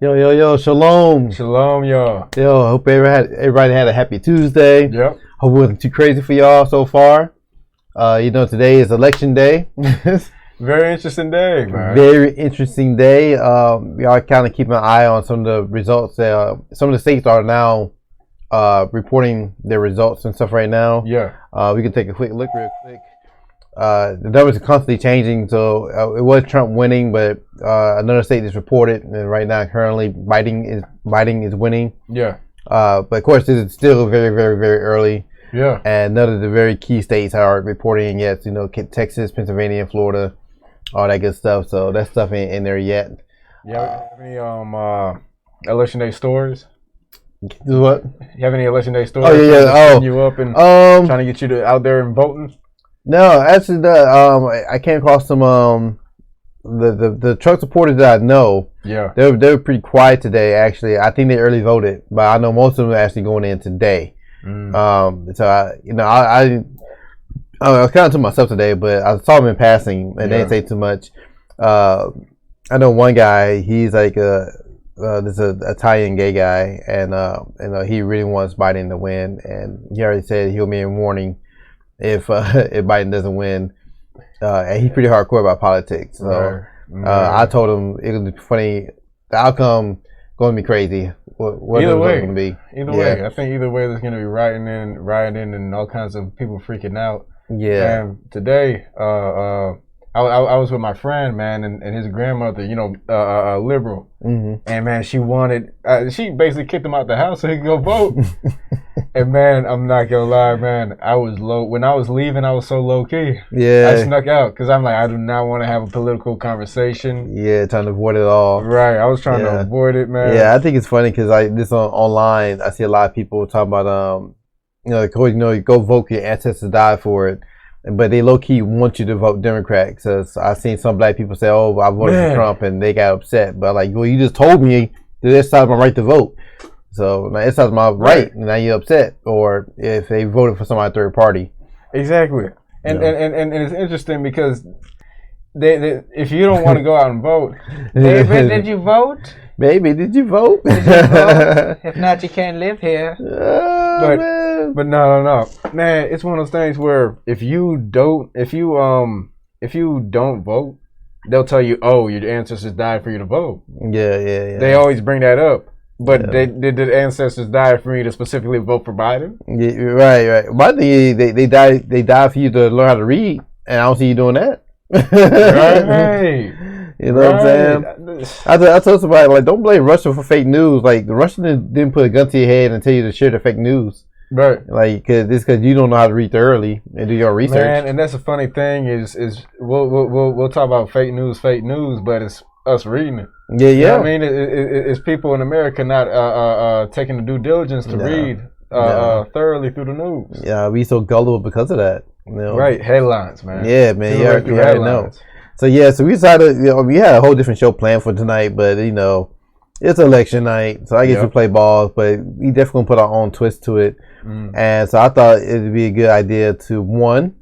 Yo, shalom. Shalom, y'all. Yo, hope everybody had a happy Tuesday. Yep. Hope it wasn't too crazy for y'all so far. Today is election day. Very interesting day, man. Very interesting day. We are kind of keeping an eye on some of the results. Some of the states are now reporting their results and stuff right now. Yeah. We can take a quick look real quick. The numbers are constantly changing, so it was Trump winning, but another state is reported, and right now currently Biden is winning. Yeah. But of course, this is still very, very, very early. Yeah. And none of the very key states are reporting yet. Texas, Pennsylvania, and Florida, all that good stuff. So that stuff ain't in there yet. Yeah. Any election day stories? What? You have any election day stories? Oh yeah. You up and trying to get you out there and voting? No, actually, I came across some the Trump supporters that I know. Yeah, they were pretty quiet today. Actually, I think they early voted, but I know most of them are actually going in today. So I was kind of to myself today, but I saw them in passing, and they didn't say too much. I know one guy. He's like this is an Italian gay guy, and he really wants Biden to win, and he already said he'll be in warning if Biden doesn't win, and he's pretty hardcore about politics. So I told him it would be funny. The outcome going to be crazy. What either way, going to be? Either way, I think either way there's going to be rioting and all kinds of people freaking out. Yeah. And today, I was with my friend, man, and his grandmother, liberal. Mm-hmm. And man, she basically kicked him out the house so he could go vote. And man, I'm not gonna lie, man, I was low. When I was leaving, I was so low key. Yeah. I snuck out because I'm like, I do not want to have a political conversation. Yeah, trying to avoid it all. Right, I was trying to avoid it, man. Yeah, I think it's funny because online, I see a lot of people talking about you go vote, your ancestors died for it. But they low key want you to vote Democrat. Because I've seen some black people say, "Oh, I voted for Trump," and they got upset. But like, well, you just told me that it's my right to vote. So now it's my right, and now you're upset. Or if they voted for somebody third party. Exactly. And it's interesting because they if you don't want to go out and vote, David, did you vote? Baby, did you vote? Did you vote? If not, you can't live here. But no, man. It's one of those things where if you don't vote, they'll tell you, "Oh, your ancestors died for you to vote." Yeah. They always bring that up. But did the ancestors die for you to specifically vote for Biden? Yeah, right. My thing is they died for you to learn how to read, and I don't see you doing that. Right. You know what I'm saying? I told somebody, like, don't blame Russia for fake news. Like, the Russians didn't put a gun to your head and tell you to share the fake news. Right. Like, because you don't know how to read early and do your research. Man, and that's the funny thing is we'll talk about fake news, but it's us reading it. Yeah. You know what I mean? It's people in America not taking the due diligence to read thoroughly through the news. Yeah, we so gullible because of that. You know? Right, headlines, man. Yeah, man. You already know. So we decided, we had a whole different show planned for tonight, but it's election night, so I guess we play balls, but we definitely gonna put our own twist to it. And so I thought it'd be a good idea to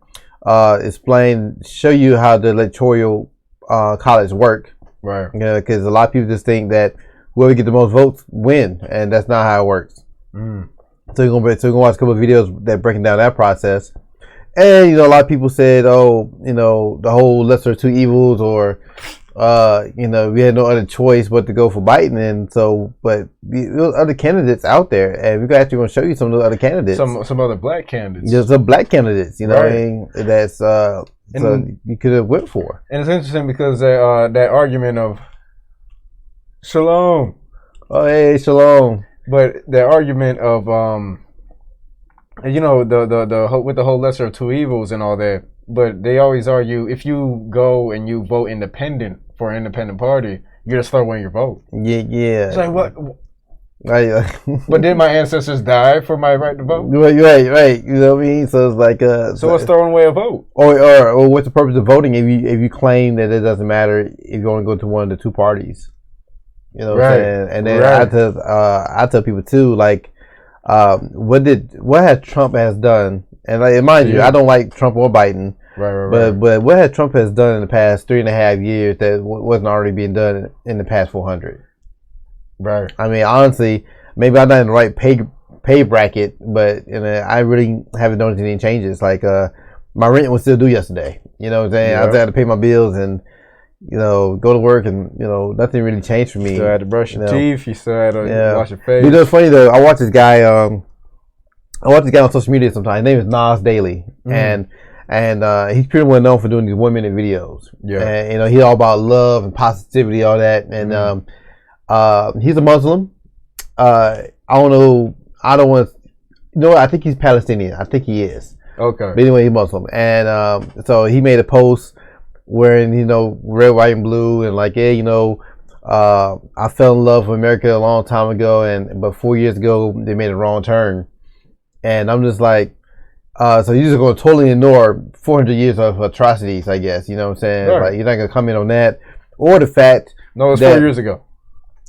show you how the electoral college work. Right. Because a lot of people just think that whoever get the most votes win, and that's not how it works. So we're gonna watch a couple of videos that breaking down that process. And a lot of people said, "Oh, the whole lesser of two evils," or we had no other choice but to go for Biden. And so, but the other candidates out there, and we're actually going to show you some of the other candidates. Some other black candidates. Just some black candidates, what I mean? That's so you could have went for. And it's interesting because that argument of shalom. Oh, hey, shalom. But the argument of the with the whole lesser of two evils and all that. But they always argue if you go and you vote independent for an independent party, you're just throwing your vote. Yeah. It's like what? But did my ancestors die for my right to vote? Right. You know what I mean? So it's like so what's throwing away a vote? Or what's the purpose of voting if you claim that it doesn't matter if you only go to one of the two parties? You know what I'm saying? And then I tell people too, like, what has Trump has done? And like, mind you, I don't like Trump or Biden. Right. But what has Trump has done in the past 3.5 years that wasn't already being done in the past 400? Right. I mean, honestly, maybe I'm not in the right pay bracket, but I really haven't noticed any changes. Like my rent was still due yesterday. You know what I'm saying? I had to pay my bills and go to work, and nothing really changed for me. You still had to brush your teeth. You still had to wash your face. You know, it's funny though. I watch this guy. I watch this guy on social media sometimes. His name is Nas Daily, and he's pretty well known for doing these 1 minute videos. Yeah, and he's all about love and positivity, all that. And he's a Muslim. I don't know. I don't want to. I think he's Palestinian. I think he is. Okay. But anyway, he's Muslim, and so he made a post wearing red, white, and blue, and like, yeah, I fell in love with America a long time ago, but 4 years ago they made a wrong turn, and I'm just like, so you're just going to totally ignore 400 years of atrocities, I guess. You know what I'm saying? Right. Like, you're not going to comment on that, or the fact. No, it's 4 years ago.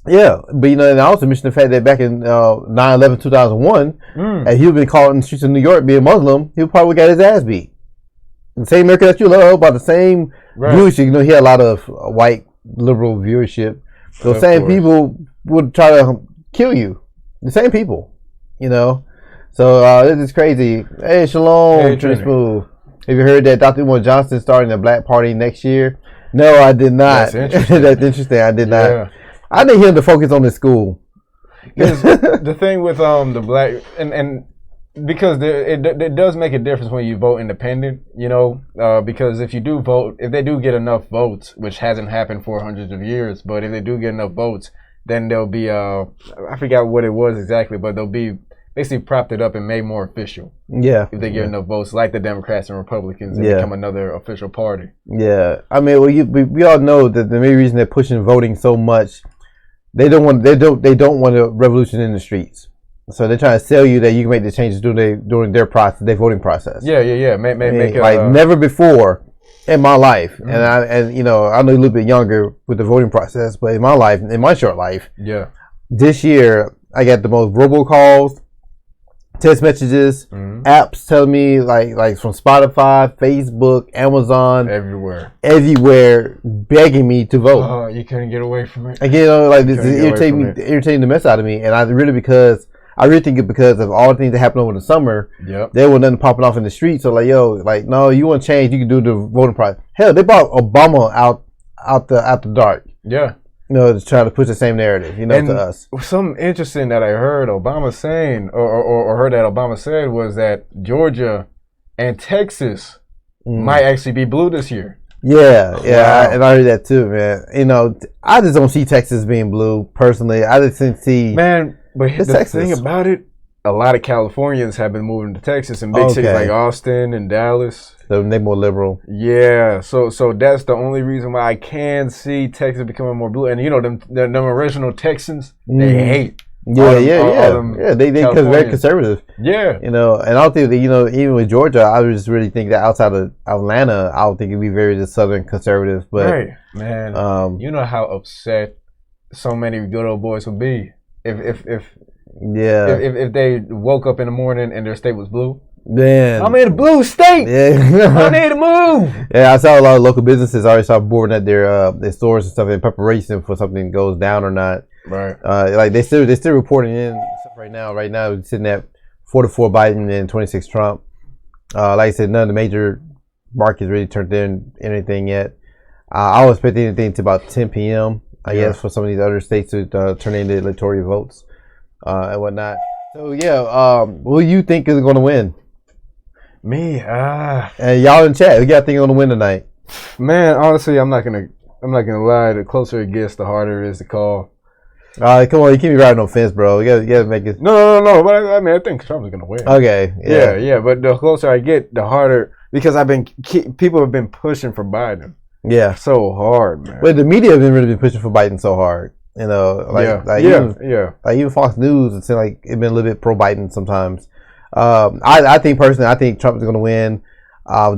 Yeah, but and I also mentioned the fact that back in 9/11/2001, and he'd been caught in the streets of New York being Muslim, he probably got his ass beat. The same America that you love, about the same viewership. He had a lot of white liberal viewership. Those same people would try to kill you. The same people, So this is crazy. Hey, Shalom, hey, Trini Smooth. Have you heard that Dr. Umar Johnson starting a black party next year? No, I did not. That's interesting. That's interesting. I did not. I need him to focus on the school. Because the thing with the black and because it does make a difference when you vote independent, because if you do vote, if they do get enough votes, which hasn't happened for hundreds of years, but if they do get enough votes, then there'll be I forgot what it was exactly, but they'll be basically propped it up and made more official. Yeah. If they get enough votes, like the Democrats and Republicans, and become another official party. Yeah. I mean, we all know that the main reason they're pushing voting so much, they don't want a revolution in the streets. So they're trying to sell you that you can make the changes during their process, their voting process. Yeah. Make like never before in my life, and I know a little bit younger with the voting process, but in my short life, this year I got the most robocalls, text messages, apps telling me like from Spotify, Facebook, Amazon, everywhere begging me to vote. Oh, you couldn't get away from it. Like this is irritating the mess out of me, and I really think it's because of all the things that happened over the summer. Yep. There was nothing popping off in the streets. So no, you want to change? You can do the voting process. Hell, they brought Obama out the dark. Yeah. To try to push the same narrative, to us. Something interesting that I heard Obama saying, or heard that Obama said, was that Georgia and Texas might actually be blue this year. Yeah, wow. And I heard that too, man. I just don't see Texas being blue personally. I just didn't see. Man, but the thing about it, a lot of Californians have been moving to Texas and big cities like Austin and Dallas. So they're more liberal. Yeah, so that's the only reason why I can see Texas becoming more blue. And them original Texans, they hate. Yeah. They because very conservative. Yeah. And I don't think that even with Georgia, I just really think that outside of Atlanta, I don't think it'd be very southern conservative. But right, man. You know how upset so many good old boys would be if they woke up in the morning and their state was blue. Man, I'm in a blue state. Yeah. I need to move. Yeah, I saw a lot of local businesses already start boarding at their stores and stuff in preparation for something goes down or not. Right. Like they're still reporting in stuff right now. Right now, it's sitting at 44 Biden and 26 Trump. Like I said, none of the major markets really turned in anything yet. I was expecting anything to about 10 p.m. I guess for some of these other states to turn in the electoral votes and whatnot. So who do you think is going to win? Me, and y'all in chat, who y'all think gonna win tonight? Man, honestly, I'm not gonna lie. The closer it gets, the harder it is to call. Come on, you can't be riding on fence, bro. You gotta make it. No. But I think Trump's gonna win. Okay. Yeah. But the closer I get, the harder, because people have been pushing for Biden. Yeah. So hard, man. But the media have really been pushing for Biden so hard. Even Fox News, it seems like it's been a little bit pro Biden sometimes. I think Trump is going to win.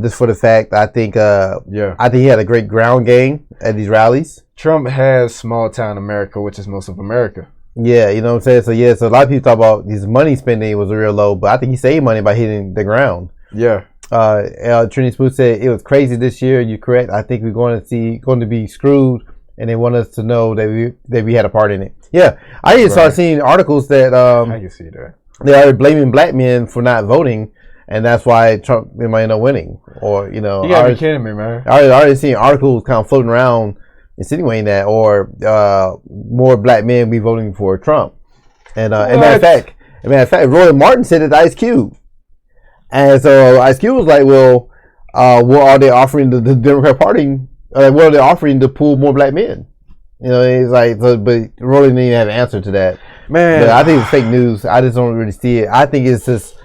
Just for the fact, I think he had a great ground game at these rallies. Trump has small town America, which is most of America. Yeah, you know what I'm saying. So a lot of people talk about his money spending was real low, but I think he saved money by hitting the ground. Yeah. Trini Smooth said it was crazy this year. You're correct. I think we're going to be screwed, and they want us to know that we had a part in it. Yeah, I even started seeing articles that I can see that they are blaming black men for not voting, and that's why Trump might end up winning. Or you gotta be kidding me, man. I already seen articles kind of floating around insinuating that, or more black men be voting for Trump. And matter of fact, Roy Martin said it to Ice Cube, and so Ice Cube was like, "Well, what are they offering the Democrat Party? What are they offering to pull more black men?" He's like, but Roy didn't even have an answer to that. Man, but I think it's fake news. I just don't really see it. I think it's just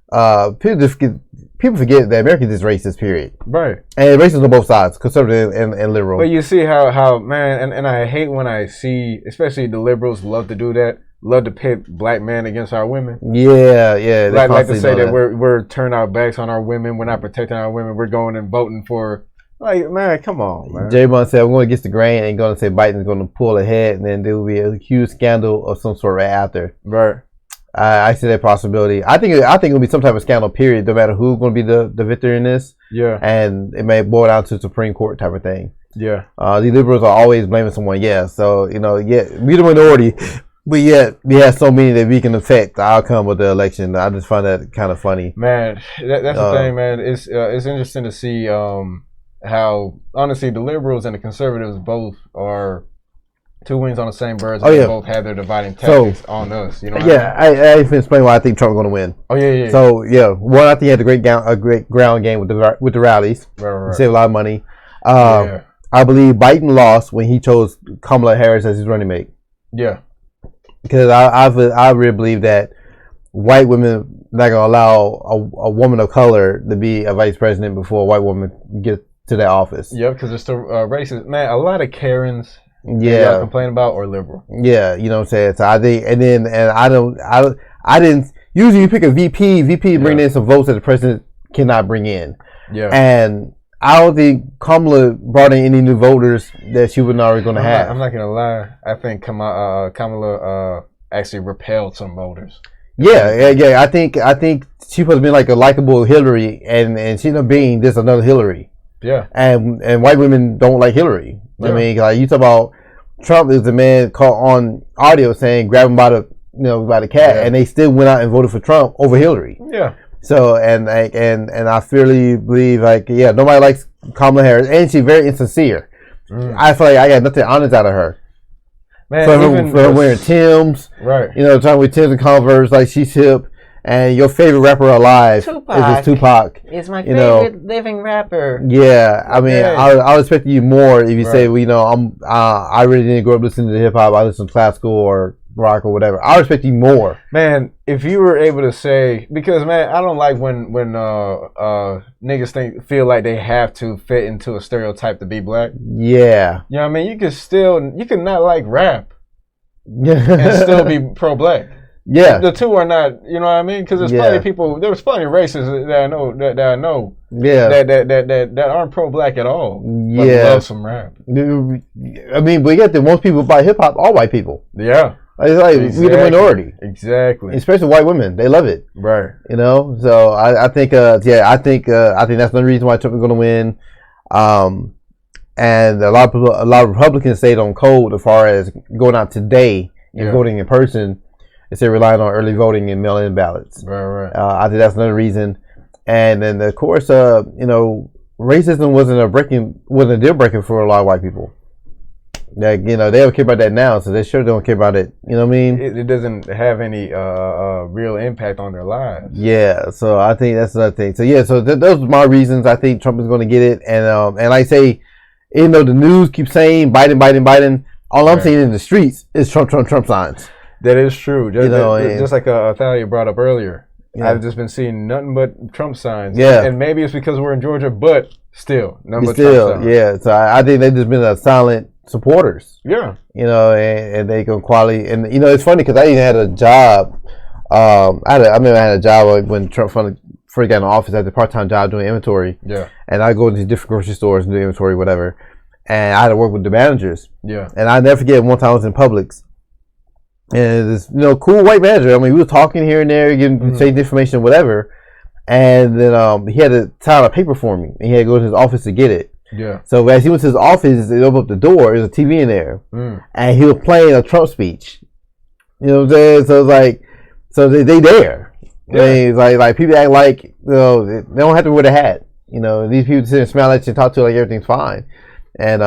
people forget that America is racist. Period. Right. And racist on both sides, conservative and liberal. But you see how man, and I hate when I see, especially the liberals love to do that. Love to pit black men against our women. Yeah. Like to say that we're turning our backs on our women. We're not protecting our women. We're going and voting for. Like, man, come on, man. Jay Bond said, I'm going against the grain and going to say Biden's going to pull ahead, and then there will be a huge scandal of some sort right after. Right. I see that possibility. I think it'll be some type of scandal, period, no matter who's going to be the victor in this. Yeah. And it may boil down to Supreme Court type of thing. Yeah. The liberals are always blaming someone, yeah. So, we're the minority, but yet we have so many that we can affect the outcome of the election. I just find that kind of funny. Man, that's the thing, man. It's interesting to see how, honestly, the liberals and the conservatives both are two wings on the same birds. They both have their dividing tactics on us. You know what I can explain why I think Trump's going to win. Oh, yeah. So, one, I think he had a great ground game with the rallies. Right. He saved a lot of money. I believe Biden lost when he chose Kamala Harris as his running mate. Yeah. Because I really believe that white women not going to allow a woman of color to be a vice president before a white woman gets to that office. Yeah, because they're still racist. Man, a lot of Karens y'all complain about or liberal. Yeah, you know what I'm saying? So I think, I didn't, usually you pick a VP bring in some votes that the president cannot bring in. Yeah. And I don't think Kamala brought in any new voters that she wasn't already going to have. I'm not going to lie. I think Kamala actually repelled some voters. Yeah. I think she supposed to be like a likable Hillary, and she ended up being just another Hillary. Yeah. And white women don't like Hillary. Yeah. I mean, like you talk about Trump is the man caught on audio saying grab him by the cat, and they still went out and voted for Trump over Hillary. Yeah. So and I fairly believe nobody likes Kamala Harris, and she's very insincere. I feel like I got nothing honest out of her. Man, for her wearing Timbs, right? Trying with Timbs and Converse, like she's hip. And your favorite rapper alive is Tupac. It's my favorite living rapper. Yeah, I mean, I was expecting you more if you say, I really didn't grow up listening to hip hop. I listen to classical or rock or whatever. I was expecting more. Man, if you were able to say, because man, I don't like when niggas feel like they have to fit into a stereotype to be black. Yeah. You know what I mean? You can not like rap and still be pro black. Yeah, the two are not. You know what I mean? Because there's plenty of people. There's plenty of racists that I know. Yeah, that aren't pro black at all. But love some rap. I mean, but yet most people buy hip hop are white people. Yeah, it's like we're the minority. Exactly. Especially white women, they love it. Right. So I think I think that's the reason why Trump is going to win. And a lot of Republicans stayed on code as far as going out today and voting in person. Instead of relying on early voting and mail-in ballots. Right. I think that's another reason. And then, of course, racism wasn't a deal breaker for a lot of white people. Like, they don't care about that now, so they sure don't care about it. You know what I mean? It doesn't have any real impact on their lives. Yeah, so I think that's another thing. So so those are my reasons. I think Trump is going to get it. And like I say, even though the news keeps saying Biden, all I'm seeing in the streets is Trump signs. That is true. Just like Thalia brought up earlier. Yeah. I've just been seeing nothing but Trump signs. Yeah. And maybe it's because we're in Georgia, but still, nothing but Trump signs. Yeah. So I think they've just been silent supporters. Yeah. And they can quality. And, it's funny because I even had a job. I had a job when Trump first got in office. I had a part-time job doing inventory. Yeah. And I go to different grocery stores and do inventory, whatever. And I had to work with the managers. Yeah. And I never forget one time I was in Publix. And this, cool white manager. I mean, we were talking here and there, getting saying information, whatever. And then he had to sign a paper for me, and he had to go to his office to get it. Yeah. So as he went to his office, they opened up the door. There's a TV in there, and he was playing a Trump speech. You know what I'm saying? So it's like, so they there. Yeah. It's like people act like, you know, they don't have to wear the hat. You know, these people sit and smile at you and talk to you like everything's fine. And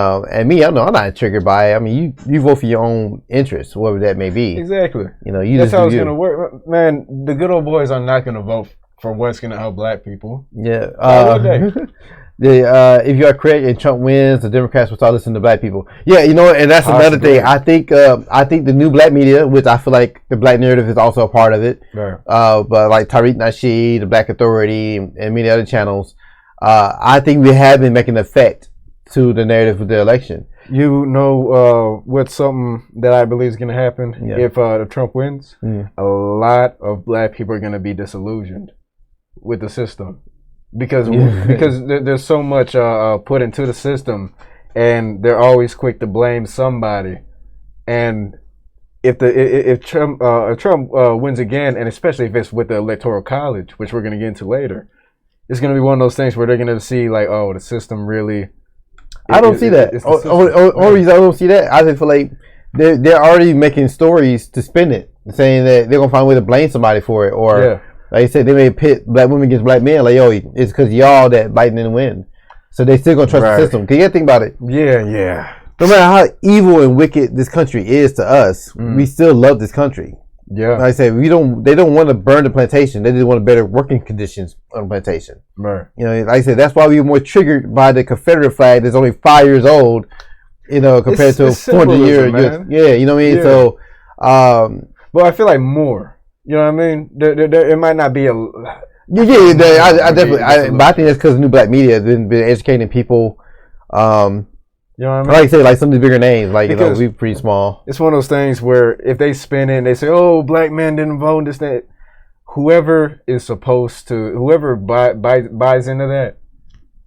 me, I know I'm not triggered by it. I mean, you vote for your own interests, whatever that may be. Exactly. You know, you that's just how it's gonna work, man. The good old boys are not gonna vote for what's gonna help black people. Yeah. Day. If you are correct and Trump wins, the Democrats will start listening to black people. Yeah, you know, and that's another thing. I think the new black media, which I feel like the black narrative is also a part of it. Right. But like Tariq Nasheed, the Black Authority, and many other channels, I think we have been making an effect to the narrative of the election. You know what's something that I believe is going to happen if Trump wins? A lot of black people are going to be disillusioned with the system because there's so much put into the system, and they're always quick to blame somebody. And if Trump wins again, and especially if it's with the Electoral College, which we're going to get into later, it's going to be one of those things where they're going to see like, oh, the system really. I don't see that. Only reason I don't see that, I just feel like they're already making stories to spin it, saying that they're gonna find a way to blame somebody for it, or like I said, they may pit black women against black men. Like, yo, it's because y'all that Biden didn't win, so they still gonna trust the system. Cause you gotta think about it. Yeah. No matter how evil and wicked this country is to us, we still love this country. Yeah. Like I said, they don't want to burn the plantation. They just want better working conditions on the plantation. Right. You know, like I said, that's why we were more triggered by the Confederate flag that's only 5 years old, you know, compared to a 400-year. Yeah, you know what I mean? Yeah. So, well, I feel like more. You know what I mean? There it might not be a. I definitely. But I think that's because new black media has been educating people. You know what I mean? Like I say, like some of the bigger names, like, because, you know, we pretty small. It's one of those things where if they spin it and they say, oh, black men didn't vote, this, that, whoever is supposed to, whoever buys into that,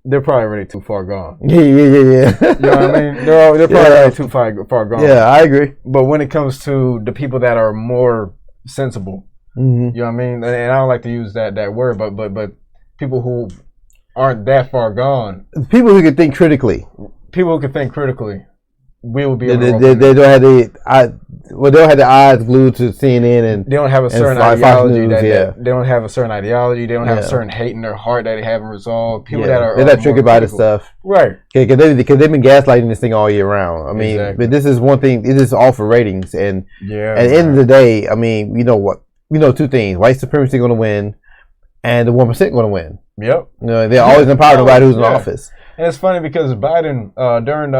they're probably already too far gone. Yeah. You know what I mean? They're probably already too far gone. Yeah, I agree. But when it comes to the people that are more sensible, you know what I mean? And I don't like to use that word, but people who aren't that far gone. People who can think critically. People who can think critically, we will be. They don't have they don't have the eyes glued to CNN, and they don't have a certain ideology. They don't have a certain ideology. They don't have a certain hate in their heart that they haven't resolved. People that are they're not triggered by this stuff, right? Because they've been gaslighting this thing all year round. I mean, but this is one thing. It is all for ratings, and at the end of the day, I mean, you know what? We know two things: white supremacy going to win, and the 1% going to win. Yep. You know, they're always empowered nobody who's in office. And it's funny because Biden, during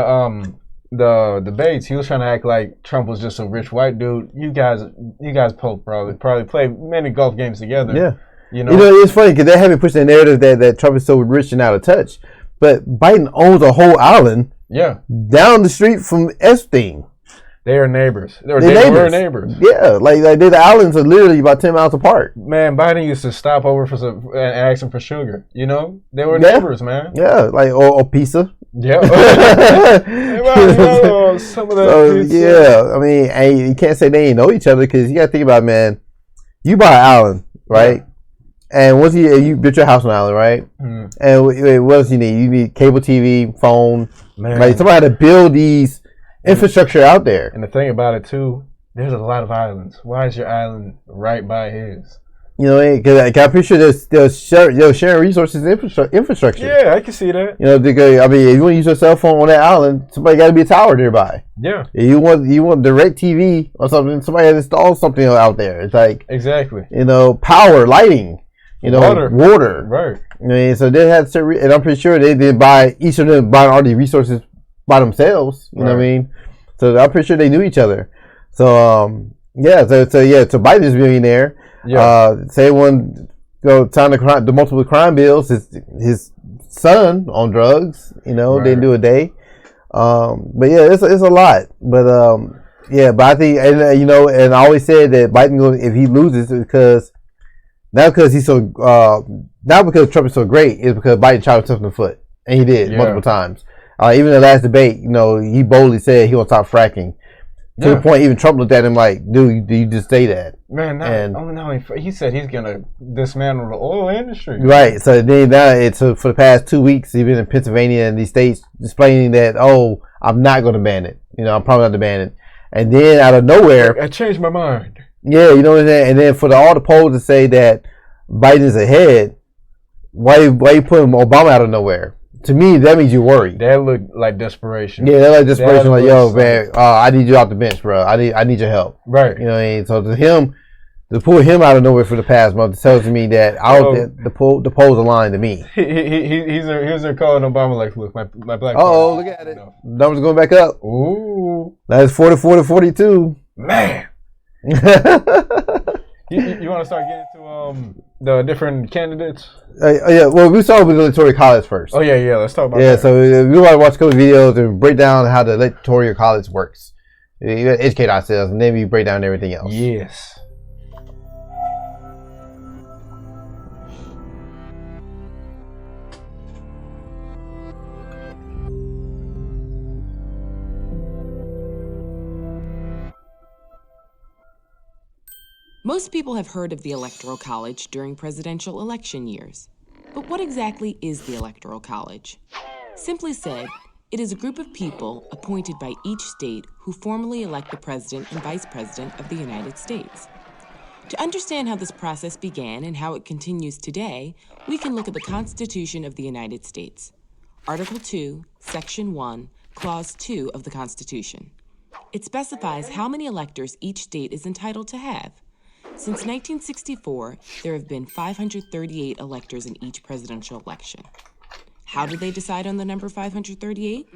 the debates, he was trying to act like Trump was just a rich white dude. You guys probably played many golf games together. Yeah. You know, it's funny because they haven't pushed the narrative that Trump is so rich and out of touch. But Biden owns a whole island. Yeah. Down the street from Epstein. They are neighbors. They were neighbors. Yeah, like the islands are literally about 10 miles apart. Man, Biden used to stop over for some and ask him for sugar. You know, they were neighbors, man. Yeah, like or pizza. Yeah. Some of that pizza. Yeah, I mean, and you can't say they ain't know each other because you got to think about it, man. You buy an island, right? Yeah. And once you built your house on the island, right? Mm. And what else you need? You need cable TV, phone. Man. Like somebody had to build these infrastructure out there. And the thing about it too, there's a lot of islands. Why is your island right by his? You know, because I'm pretty sure they're sharing resources and infrastructure. Yeah, I can see that. You know, because, I mean, if you want to use your cell phone on that island, somebody got to be a tower nearby. Yeah. If you want direct TV or something, somebody has to install something out there. It's like exactly. You know, power, lighting. You know, water. Right. I mean, so they had to, and I'm pretty sure they didn't buy each of them buying all these resources by themselves. You know what I mean? So I'm pretty sure they knew each other. So so Biden is a millionaire. Yeah. Say one signed the multiple crime bills. His son on drugs. You know, didn't do a day. But yeah, it's a lot. But but I think and I always said that Biden if he loses it's because. Not because not because Trump is so great, it's because Biden shot himself in the foot, and he did multiple times. Even the last debate, he boldly said he will stop fracking. To the point, even Trump looked at him like, "Dude, do you just say that?" Man, he said he's gonna dismantle the oil industry. Right. So then for the past 2 weeks, he's been in Pennsylvania and these states explaining that, "Oh, I'm not going to ban it. I'm probably not to ban it." And then out of nowhere, I changed my mind. Yeah, you know what I'm saying. And then for all the polls to say that Biden's ahead, why you putting Obama out of nowhere? To me, that means you're worried. That looked like desperation. Yeah, that like desperation. Like, yo, man, I need you off the bench, bro. I need your help. Right. You know what I mean? So to pull him out of nowhere for the past month tells me that the polls aligned to me. He's calling Obama like, look, my black. Oh, look at it. Numbers going back up. Ooh. That's 44 to 42. Man. You want to start getting to the different candidates? Yeah, well, we started with the electoral college first. Oh yeah, let's talk about that. Yeah, so we want to watch a couple of videos and break down how the electoral college works. You gotta educate ourselves, and then we break down everything else. Yes. Most people have heard of the Electoral College during presidential election years. But what exactly is the Electoral College? Simply said, it is a group of people appointed by each state who formally elect the President and Vice President of the United States. To understand how this process began and how it continues today, we can look at the Constitution of the United States. Article 2, Section 1, Clause 2 of the Constitution. It specifies how many electors each state is entitled to have. Since 1964, there have been 538 electors in each presidential election. How did they decide on the number 538?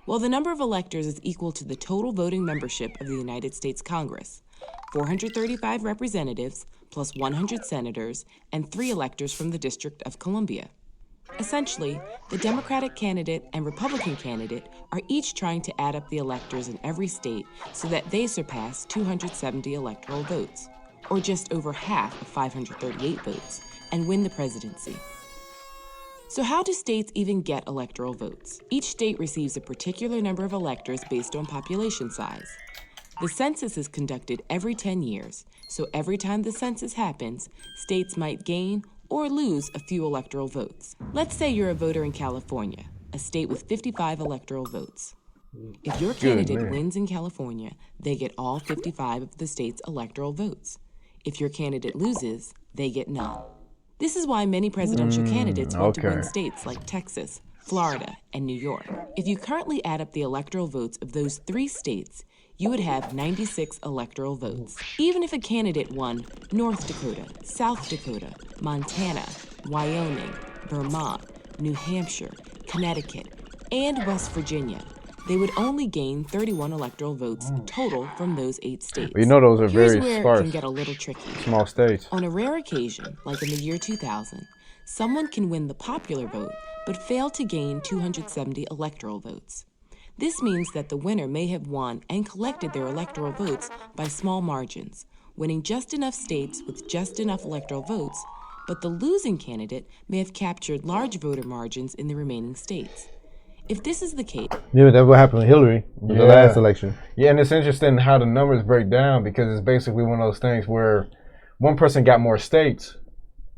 Well, the number of electors is equal to the total voting membership of the United States Congress, 435 representatives plus 100 senators and 3 electors from the District of Columbia. Essentially, the Democratic candidate and Republican candidate are each trying to add up the electors in every state so that they surpass 270 electoral votes, or just over half of 538 votes, and win the presidency. So how do states even get electoral votes? Each state receives a particular number of electors based on population size. The census is conducted every 10 years, so every time the census happens, states might gain or lose a few electoral votes. Let's say you're a voter in California, a state with 55 electoral votes. If your candidate wins in California, they get all 55 of the state's electoral votes. If your candidate loses, they get none. This is why many presidential candidates want to win states like Texas, Florida, and New York. If you currently add up the electoral votes of those 3 states, you would have 96 electoral votes. Even if a candidate won North Dakota, South Dakota, Montana, Wyoming, Vermont, New Hampshire, Connecticut, and West Virginia, they would only gain 31 electoral votes total from those 8 states. You know those are Here's very where sparse. It can get a little tricky. Small states. On a rare occasion, like in the year 2000, someone can win the popular vote but fail to gain 270 electoral votes. This means that the winner may have won and collected their electoral votes by small margins, winning just enough states with just enough electoral votes, but the losing candidate may have captured large voter margins in the remaining states. If this is the case... Yeah, that's what happened with Hillary in the last election. Yeah, and it's interesting how the numbers break down because it's basically one of those things where one person got more states,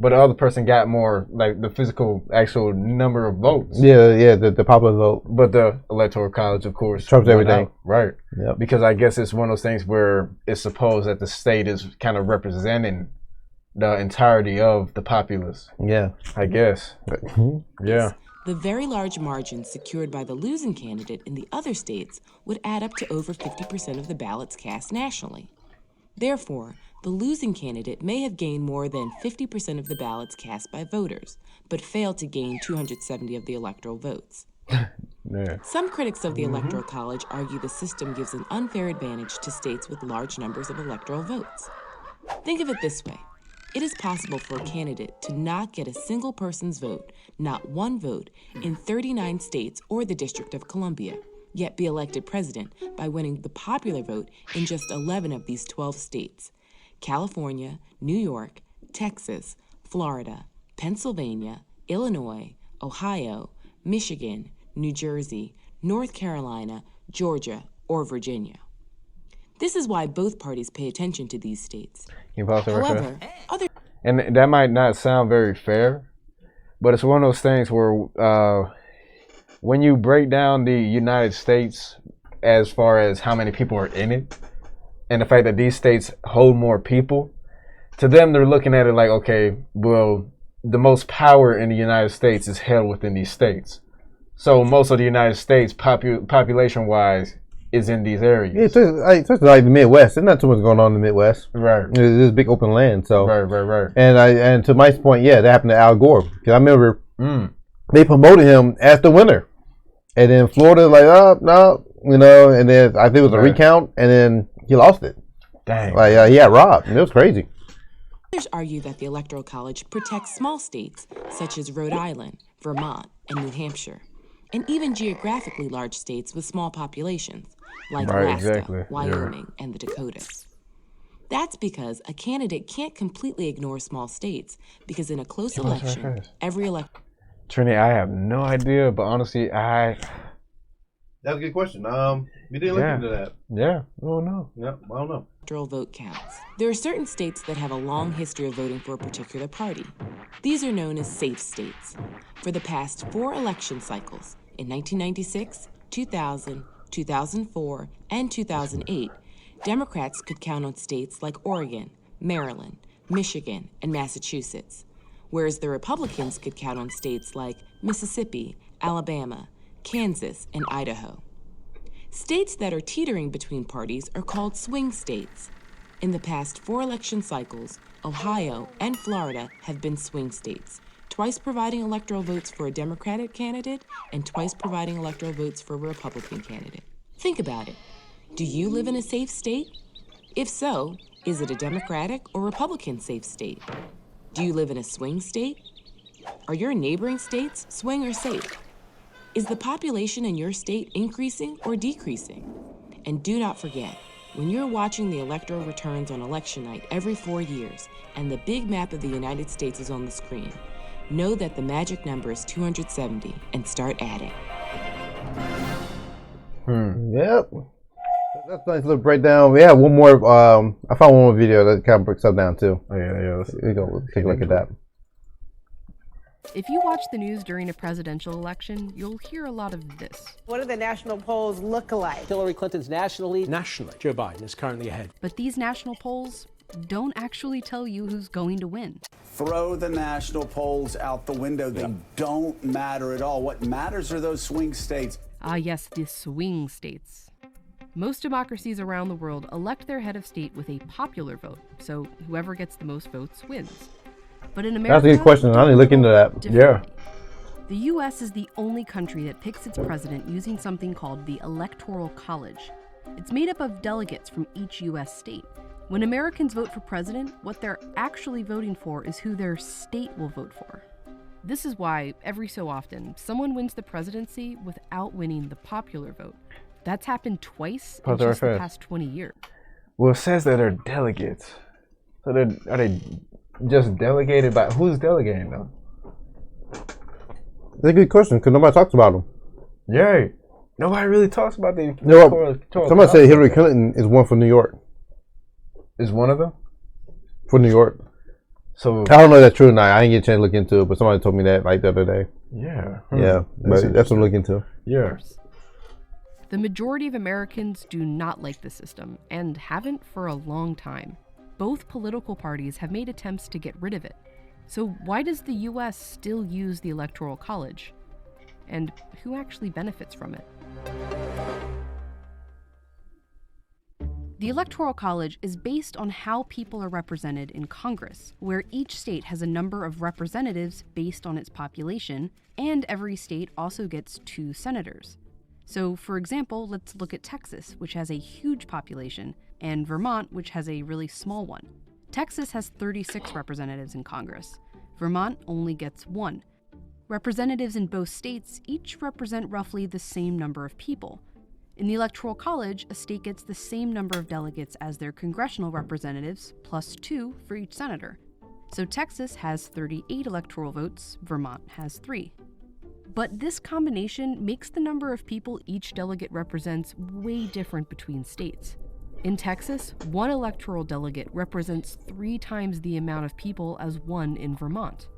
but the other person got more, like, the physical, actual number of votes. Yeah, the popular vote. But the Electoral College, of course, trumps everything. Right. Yep. Because I guess it's one of those things where it's supposed that the state is kind of representing the entirety of the populace. Yeah. I guess. Yeah. The very large margins secured by the losing candidate in the other states would add up to over 50% of the ballots cast nationally. Therefore, the losing candidate may have gained more than 50% of the ballots cast by voters, but failed to gain 270 of the electoral votes. Some critics of the Electoral College argue the system gives an unfair advantage to states with large numbers of electoral votes. Think of it this way. It is possible for a candidate to not get a single person's vote, not one vote, in 39 states or the District of Columbia, yet be elected president by winning the popular vote in just 11 of these 12 states: California, New York, Texas, Florida, Pennsylvania, Illinois, Ohio, Michigan, New Jersey, North Carolina, Georgia, or Virginia. This is why both parties pay attention to these states. Can you pause it real quick? However, other And that might not sound very fair, but it's one of those things where when you break down the United States as far as how many people are in it, and the fact that these states hold more people, to them they're looking at it like, okay, well, the most power in the United States is held within these states. So most of the United States, population-wise, is in these areas. Yeah, especially like the Midwest. There's not too much going on in the Midwest. Right. There's big open land. So Right. And to Mike's point, yeah, that happened to Al Gore. Because I remember they promoted him as the winner, and then Florida like, oh no, you know, and then I think it was a recount, and then he lost it. Dang. Like he got robbed. It was crazy. others argue that the Electoral College protects small states such as Rhode Island, Vermont, and New Hampshire, and even geographically large states with small populations like Alaska, Wyoming, and the Dakotas. That's because a candidate can't completely ignore small states because in a close election, every election... Trini, I have no idea, but honestly, That's a good question. We didn't look into that. Yeah, oh no. Yeah, I don't know. electoral vote counts. There are certain states that have a long history of voting for a particular party. These are known as safe states. For the past 4 election cycles, in 1996, 2000, 2004, and 2008, Democrats could count on states like Oregon, Maryland, Michigan, and Massachusetts, whereas the Republicans could count on states like Mississippi, Alabama, Kansas, and Idaho. States that are teetering between parties are called swing states. In the past 4 election cycles, Ohio and Florida have been swing states, twice providing electoral votes for a Democratic candidate and twice providing electoral votes for a Republican candidate. Think about it. Do you live in a safe state? If so, is it a Democratic or Republican safe state? Do you live in a swing state? Are your neighboring states swing or safe? Is the population in your state increasing or decreasing? And do not forget, when you're watching the electoral returns on election night every 4 years and the big map of the United States is on the screen, know that the magic number is 270 and start adding. Yep. That's a nice little breakdown. We have one more. I found one more video that kind of breaks stuff down too. Oh, yeah. Let's take a look at that. If you watch the news during a presidential election, you'll hear a lot of this. What do the national polls look like? Hillary Clinton's national lead. Nationally, Joe Biden is currently ahead. But these national polls don't actually tell you who's going to win. Throw the national polls out the window. They don't matter at all. What matters are those swing states. Ah, yes, the swing states. Most democracies around the world elect their head of state with a popular vote, so whoever gets the most votes wins. But in America, that's a good question. I need to look into that. Yeah. The U.S. is the only country that picks its president using something called the Electoral College. It's made up of delegates from each U.S. state. When Americans vote for president, what they're actually voting for is who their state will vote for. This is why, every so often, someone wins the presidency without winning the popular vote. That's happened twice in just the past 20 years. Well, it says that they're delegates. So are they just delegated by... Who's delegating them? That's a good question, because nobody talks about them. Yay. Nobody really talks about the... Somebody said Hillary Clinton is one for New York. Is one of them? For New York. So I don't know if that's true or not. I didn't get a chance to look into it, but somebody told me that like the other day. Yeah. Yeah, but that's what I'm looking into. Yeah. The majority of Americans do not like the system, and haven't for a long time. Both political parties have made attempts to get rid of it. So why does the U.S. still use the Electoral College? And who actually benefits from it? The Electoral College is based on how people are represented in Congress, where each state has a number of representatives based on its population, and every state also gets 2 senators. So, for example, let's look at Texas, which has a huge population, and Vermont, which has a really small one. Texas has 36 representatives in Congress. Vermont only gets 1. Representatives in both states each represent roughly the same number of people. In the Electoral College, a state gets the same number of delegates as their congressional representatives, plus 2 for each senator. So Texas has 38 electoral votes, Vermont has 3. But this combination makes the number of people each delegate represents way different between states. In Texas, one electoral delegate represents 3 times the amount of people as one in Vermont.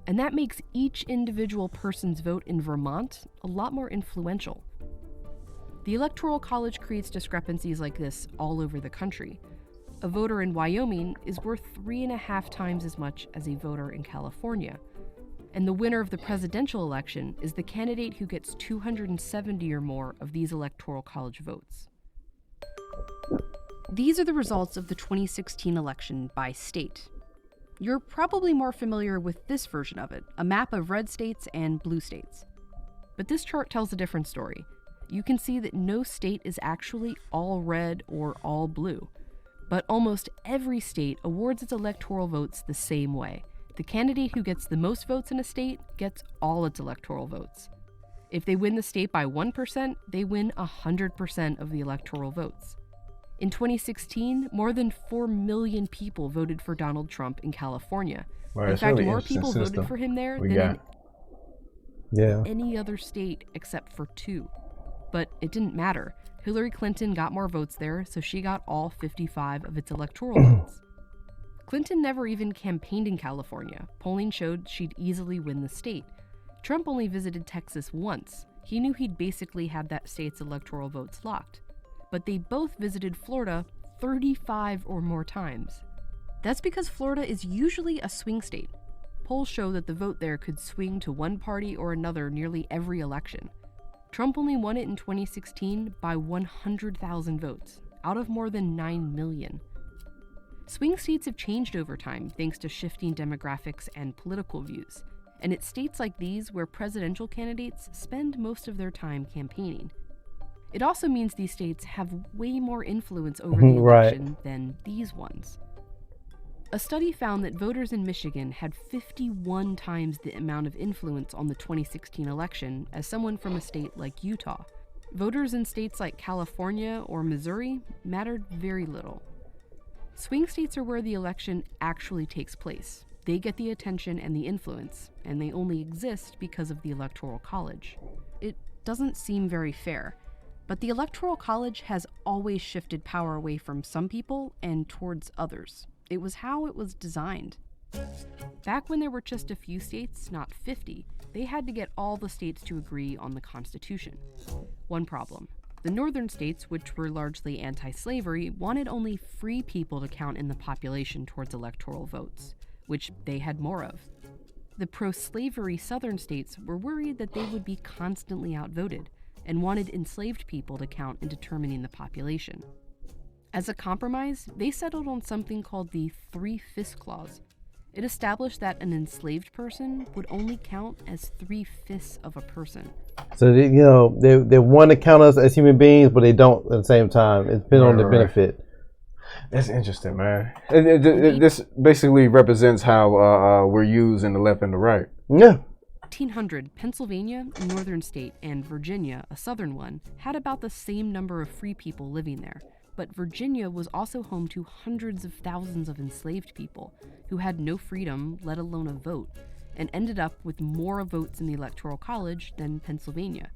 And that makes each individual person's vote in Vermont a lot more influential. The Electoral College creates discrepancies like this all over the country. A voter in Wyoming is worth 3.5 times as much as a voter in California. And the winner of the presidential election is the candidate who gets 270 or more of these Electoral College votes. These are the results of the 2016 election by state. You're probably more familiar with this version of it, a map of red states and blue states. But this chart tells a different story. You can see that no state is actually all red or all blue. But almost every state awards its electoral votes the same way. The candidate who gets the most votes in a state gets all its electoral votes. If they win the state by 1%, they win 100% of the electoral votes. In 2016, more than 4 million people voted for Donald Trump in California. Well, in fact, really more people voted for him there than in any other state except for 2. But it didn't matter. Hillary Clinton got more votes there, so she got all 55 of its electoral votes. Clinton never even campaigned in California. Polling showed she'd easily win the state. Trump only visited Texas once. He knew he'd basically had that state's electoral votes locked. But they both visited Florida 35 or more times. That's because Florida is usually a swing state. Polls show that the vote there could swing to one party or another nearly every election. Trump only won it in 2016 by 100,000 votes, out of more than 9 million. Swing states have changed over time thanks to shifting demographics and political views, and it's states like these where presidential candidates spend most of their time campaigning. It also means these states have way more influence over the election than these ones. A study found that voters in Michigan had 51 times the amount of influence on the 2016 election as someone from a state like Utah. Voters in states like California or Missouri mattered very little. Swing states are where the election actually takes place. They get the attention and the influence, and they only exist because of the Electoral College. It doesn't seem very fair, but the Electoral College has always shifted power away from some people and towards others. It was how it was designed. Back when there were just a few states, not 50, they had to get all the states to agree on the Constitution. One problem. The northern states, which were largely anti-slavery, wanted only free people to count in the population towards electoral votes, which they had more of. The pro-slavery southern states were worried that they would be constantly outvoted and wanted enslaved people to count in determining the population. As a compromise, they settled on something called the 3/5 Clause. It established that an enslaved person would only count as 3/5 of a person. So they want to count us as human beings, but they don't at the same time. It depends on the benefit. That's interesting, man. This basically represents how we're used in the left and the right. Yeah. 1800, Pennsylvania, a northern state, and Virginia, a southern one, had about the same number of free people living there. But Virginia was also home to hundreds of thousands of enslaved people who had no freedom, let alone a vote, and ended up with more votes in the Electoral College than Pennsylvania.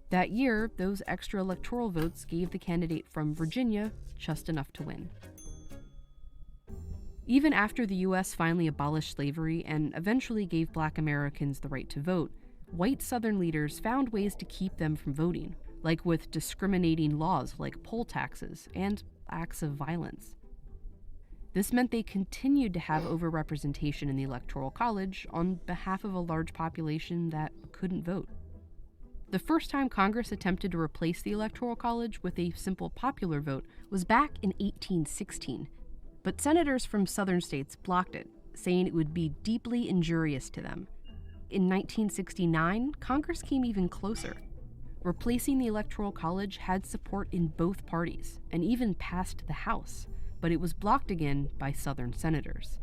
That year, those extra electoral votes gave the candidate from Virginia just enough to win. Even after the U.S. finally abolished slavery and eventually gave Black Americans the right to vote, white Southern leaders found ways to keep them from voting, like with discriminating laws like poll taxes and acts of violence. This meant they continued to have overrepresentation in the Electoral College on behalf of a large population that couldn't vote. The first time Congress attempted to replace the Electoral College with a simple popular vote was back in 1816, but senators from southern states blocked it, saying it would be deeply injurious to them. In 1969, Congress came even closer. Replacing the Electoral College had support in both parties, and even passed the House, but it was blocked again by Southern senators.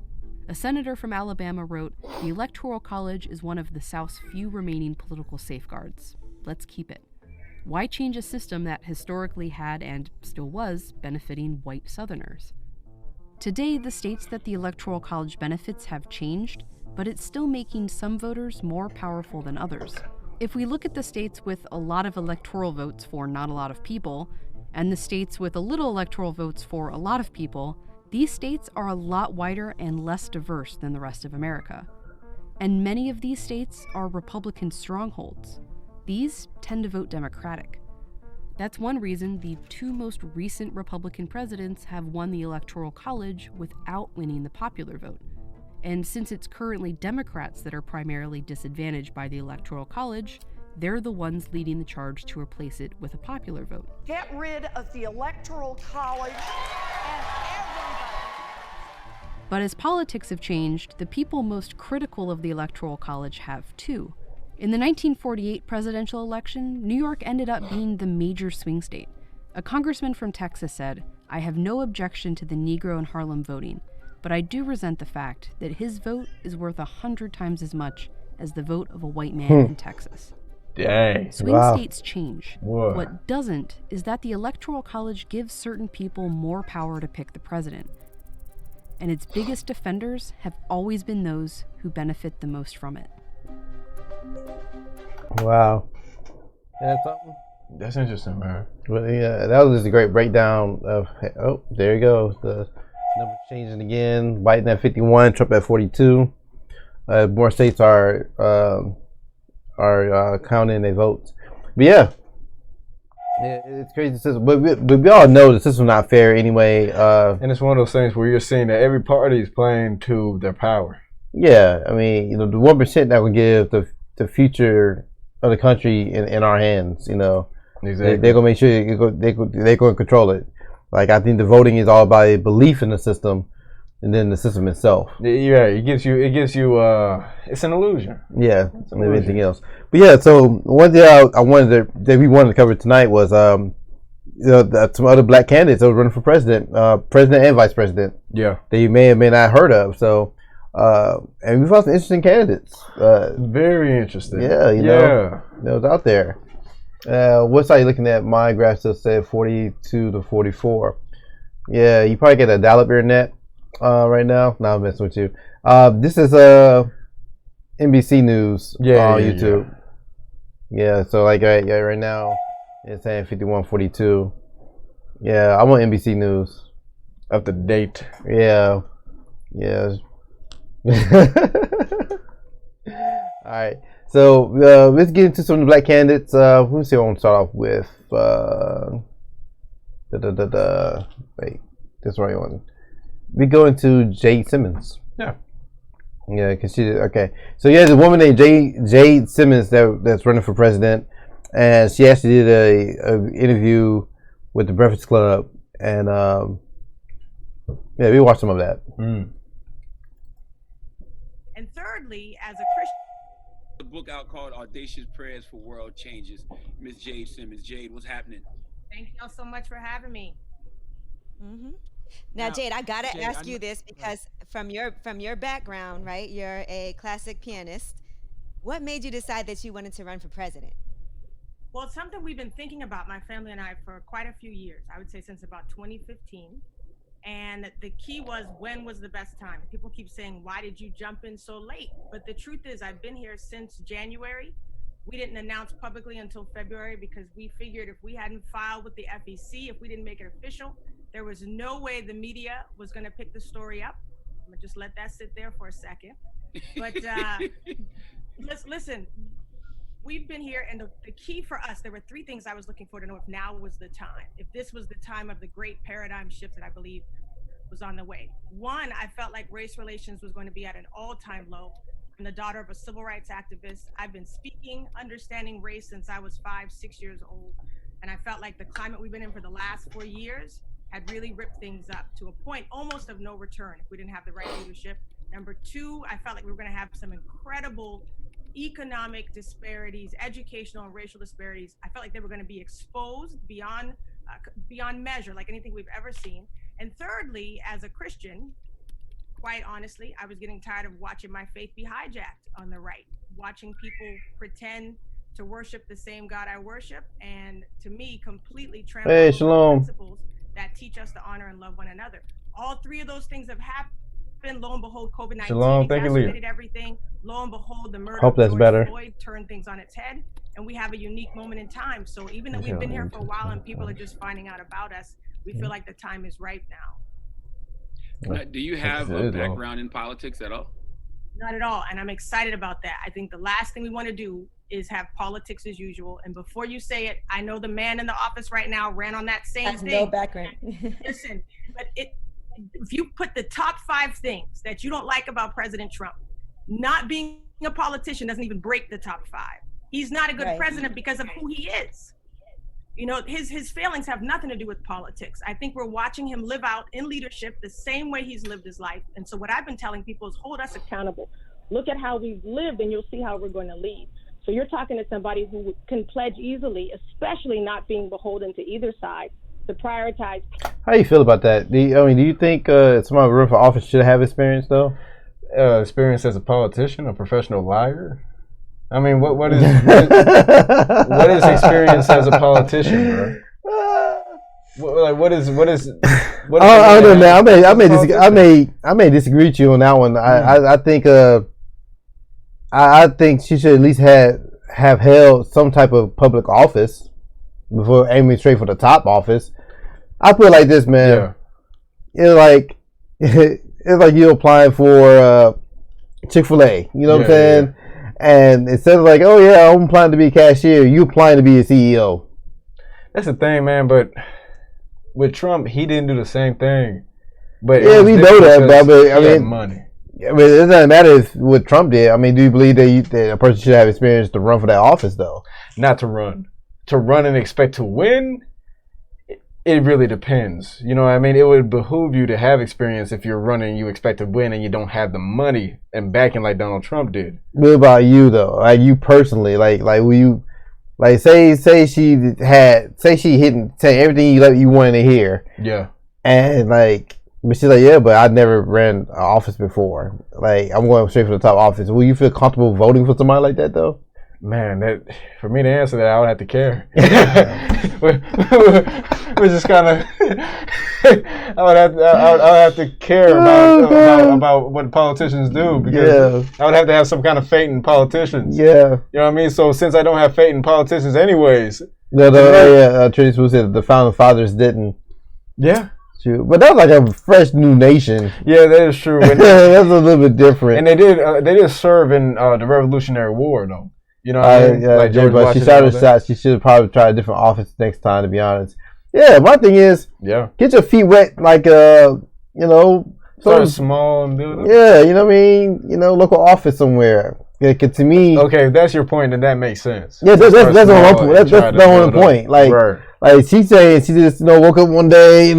A senator from Alabama wrote, "The Electoral College is one of the South's few remaining political safeguards. Let's keep it. Why change a system that historically had, and still was, benefiting white Southerners?" Today, the states that the Electoral College benefits have changed, but it's still making some voters more powerful than others. If we look at the states with a lot of electoral votes for not a lot of people, And the states with a little electoral votes for a lot of people, these states are a lot wider and less diverse than the rest of America. And many of these states are Republican strongholds. These tend to vote Democratic. That's one reason the two most recent Republican presidents have won the Electoral College without winning the popular vote. And since it's currently Democrats that are primarily disadvantaged by the Electoral College, they're the ones leading the charge to replace it with a popular vote. Get rid of the Electoral College and everybody. But as politics have changed, the people most critical of the Electoral College have too. In the 1948 presidential election, New York ended up being the major swing state. A congressman from Texas said, "I have no objection to the Negro in Harlem voting, but I do resent the fact that his vote is worth 100 times as much as the vote of a white man in Texas." Dang. Swing states change. What? What doesn't is that the Electoral College gives certain people more power to pick the president. And its biggest defenders have always been those who benefit the most from it. Wow. That's something. That's interesting, man. Well, yeah, that was just a great breakdown of. Oh, there you go. The number changing again. Biden at 51, Trump at 42. More states are counting their votes. But yeah, it's crazy system. But we all know the system's not fair anyway. And it's one of those things where you're seeing that every party is playing to their power. Yeah, I mean, the 1% that will give the future of the country in our hands. Exactly. They're gonna make sure they're gonna control it. Like, I think the voting is all about a belief in the system, and then the system itself. Yeah, it gives you. It's an illusion. Yeah, and everything else. But yeah, so one thing that we wanted to cover tonight was some other black candidates that were running for president and vice president. Yeah, that you may or may not heard of. So. And we found some interesting candidates. Very interesting. Yeah, that was out there. What side are you looking at? My graph still said 42 to 44. Yeah, you probably get a dial up your net right now. No, I'm messing with you. This is NBC News on YouTube. Yeah, so like right now it's saying 51-42. Yeah, I'm on NBC News. Up to date. Yeah. All right, so let's get into some of the black candidates. Let me see what I want to start off with. Wait, this is the right one. We go into Jade Simmons. Yeah, because she okay. So yeah, there's a woman named Jade Simmons that's running for president, and she actually did a interview with the Breakfast Club, and we watched some of that. And thirdly, as a Christian. A book out called Audacious Prayers for World Changes. Miss Jade Simmons. Jade, what's happening? Thank y'all so much for having me. Now, Jade, I gotta ask you this because from your background, right? You're a classic pianist. What made you decide that you wanted to run for president? Well, it's something we've been thinking about, my family and I, for quite a few years. I would say since about 2015. And the key was, when was the best time? People keep saying, why did you jump in so late? But the truth is, I've been here since January. We didn't announce publicly until February because we figured if we hadn't filed with the FEC, if we didn't make it official, there was no way the media was going to pick the story up. I'm going to just let that sit there for a second. But listen, we've been here, and the key for us, there were three things I was looking for to know if now was the time, if this was the time of the great paradigm shift that I believe was on the way. One, I felt like race relations was going to be at an all-time low. I'm the daughter of a civil rights activist. I've been speaking, understanding race since I was 5-6 years old. And I felt like the climate we've been in for the last 4 years had really ripped things up to a point almost of no return if we didn't have the right leadership. Number two, I felt like we were going to have some incredible economic disparities, educational and racial disparities. I felt like they were going to be exposed beyond measure, like anything we've ever seen. And thirdly, as a Christian, quite honestly, I was getting tired of watching my faith be hijacked on the right, watching people pretend to worship the same God I worship, and to me, completely trample over Shalom. principles that teach us to honor and love one another. All three of those things have happened Lo and behold, COVID-19 Shalom, thank you, Leah. exacerbated everything. Lo and behold, the murder Hope of that's George better. Floyd turned things on its head, and we have a unique moment in time. So even though we've been here for a while and people are just finding out about us, we feel like the time is ripe now. Do you have a background in politics at all? Not at all, and I'm excited about that. I think the last thing we want to do is have politics as usual. And before you say it, I know the man in the office right now ran on that same Has thing. no background. Listen, but if you put the top 5 things that you don't like about President Trump, not being a politician doesn't even break the top 5. He's not a good president because of who he is. You know, his failings have nothing to do with politics. I think we're watching him live out in leadership the same way he's lived his life. And so what I've been telling people is hold us accountable. Look at how we've lived and you'll see how we're going to lead. So you're talking to somebody who can pledge easily, especially not being beholden to either side, to prioritize. How do you feel about that? Do you think somebody running for office should have experience though? Experience as a politician, a professional liar. I mean, what is what is experience as a politician, bro? What is? I don't know. I may disagree with you on that one. I think she should at least have held some type of public office before aiming straight for the top office. I put it like this, man. Yeah. It's like you applying for Chick-fil-A. You know what I'm saying? Yeah. And instead of like, oh yeah, I'm applying to be a cashier, you applying to be a CEO. That's the thing, man. But with Trump, he didn't do the same thing. But yeah, we know that, bro. But I mean, money. I mean, it doesn't matter if what Trump did. I mean, do you believe that a person should have experience to run for that office, though? Not to run. To run and expect to win, it really depends. You know what I mean? It would behoove you to have experience if you're running, you expect to win, and you don't have the money and backing like Donald Trump did. What about you, though? Like, you personally, like will you, like, say she hit everything you wanted to hear. Yeah. And, like, but she's like, yeah, but I never ran an office before. Like, I'm going straight for the top office. Will you feel comfortable voting for somebody like that, though? Man, that for me to answer that, I would have to care. We're just kind of. I would have to care about what politicians do because I would have to have some kind of faith in politicians. Yeah, you know what I mean. So since I don't have faith in politicians, anyways. Tracy Smith said the founding fathers didn't. Yeah. But that was like a fresh new nation. Yeah, that is true. That's a little bit different. And they did serve in the Revolutionary War, though. You know, what I mean? Like George but she shot her shot. She should have probably tried a different office next time, to be honest. Yeah, my thing is, get your feet wet, like start small and build up. Yeah, you know what I mean. You know, local office somewhere. Yeah, cause to me, okay, if that's your point, then that makes sense. Yeah, that's the whole point. That's the whole point. Like she's saying, she just woke up one day,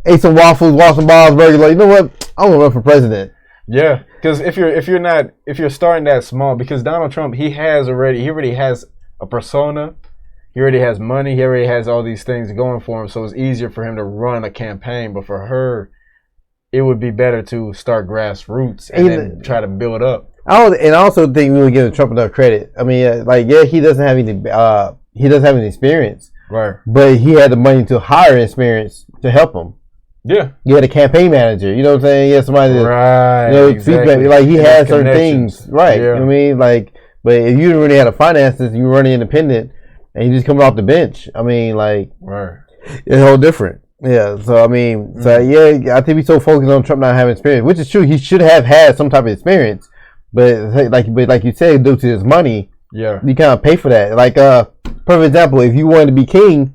ate some waffles, watched some Bob's Burgers. Like, you know what? I'm gonna run for president. Yeah, because if you're starting that small, because Donald Trump, he already has a persona, he already has money, he already has all these things going for him, so it's easier for him to run a campaign. But for her, it would be better to start grassroots and then try to build up. I also think we were giving Trump enough credit. I mean, he doesn't have any experience, right? But he had the money to hire experience to help him. Yeah, you had a campaign manager. You know what I'm saying? You had somebody that, right? Exactly. Like he had certain things, right? Yeah. You know what I mean? Like, but if you didn't really have the finances, you were running independent, and you just coming off the bench. I mean, like, right? It's whole different. Yeah. So I mean, I think we so focused on Trump not having experience, which is true. He should have had some type of experience, but like you said, due to his money, you kind of pay for that. Like, perfect example, if you wanted to be king.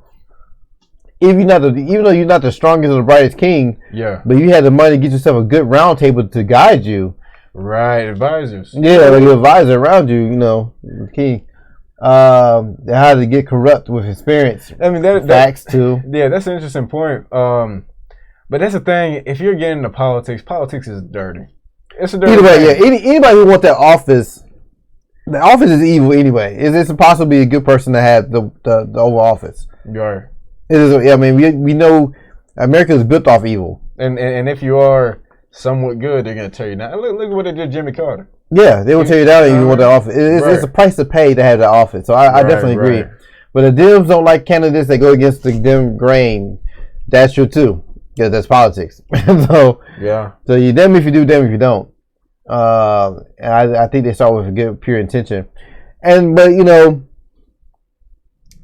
Even though you're not the strongest or the brightest king, but you had the money to get yourself a good round table to guide you. Right, advisors. Yeah, like an advisor around you, the king. How to get corrupt with experience. I mean, facts too. Yeah, that's an interesting point. But that's the thing. If you're getting into politics is dirty. It's a dirty. Either way, anybody who wants that office, the office is evil anyway. It's impossible to be a good person to have the Oval Office. Right. It is. I mean, we know America is built off evil. And if you are somewhat good, they're gonna tear you down. Look what they did to Jimmy Carter. Yeah, they will tear you down if you want that office. It's a price to pay to have that office. So I definitely agree. But the Dems don't like candidates that go against the Dem grain. That's true too. Yeah, that's politics. So you damn if you do, damn if you don't. And I think they start with a good pure intention. But you know,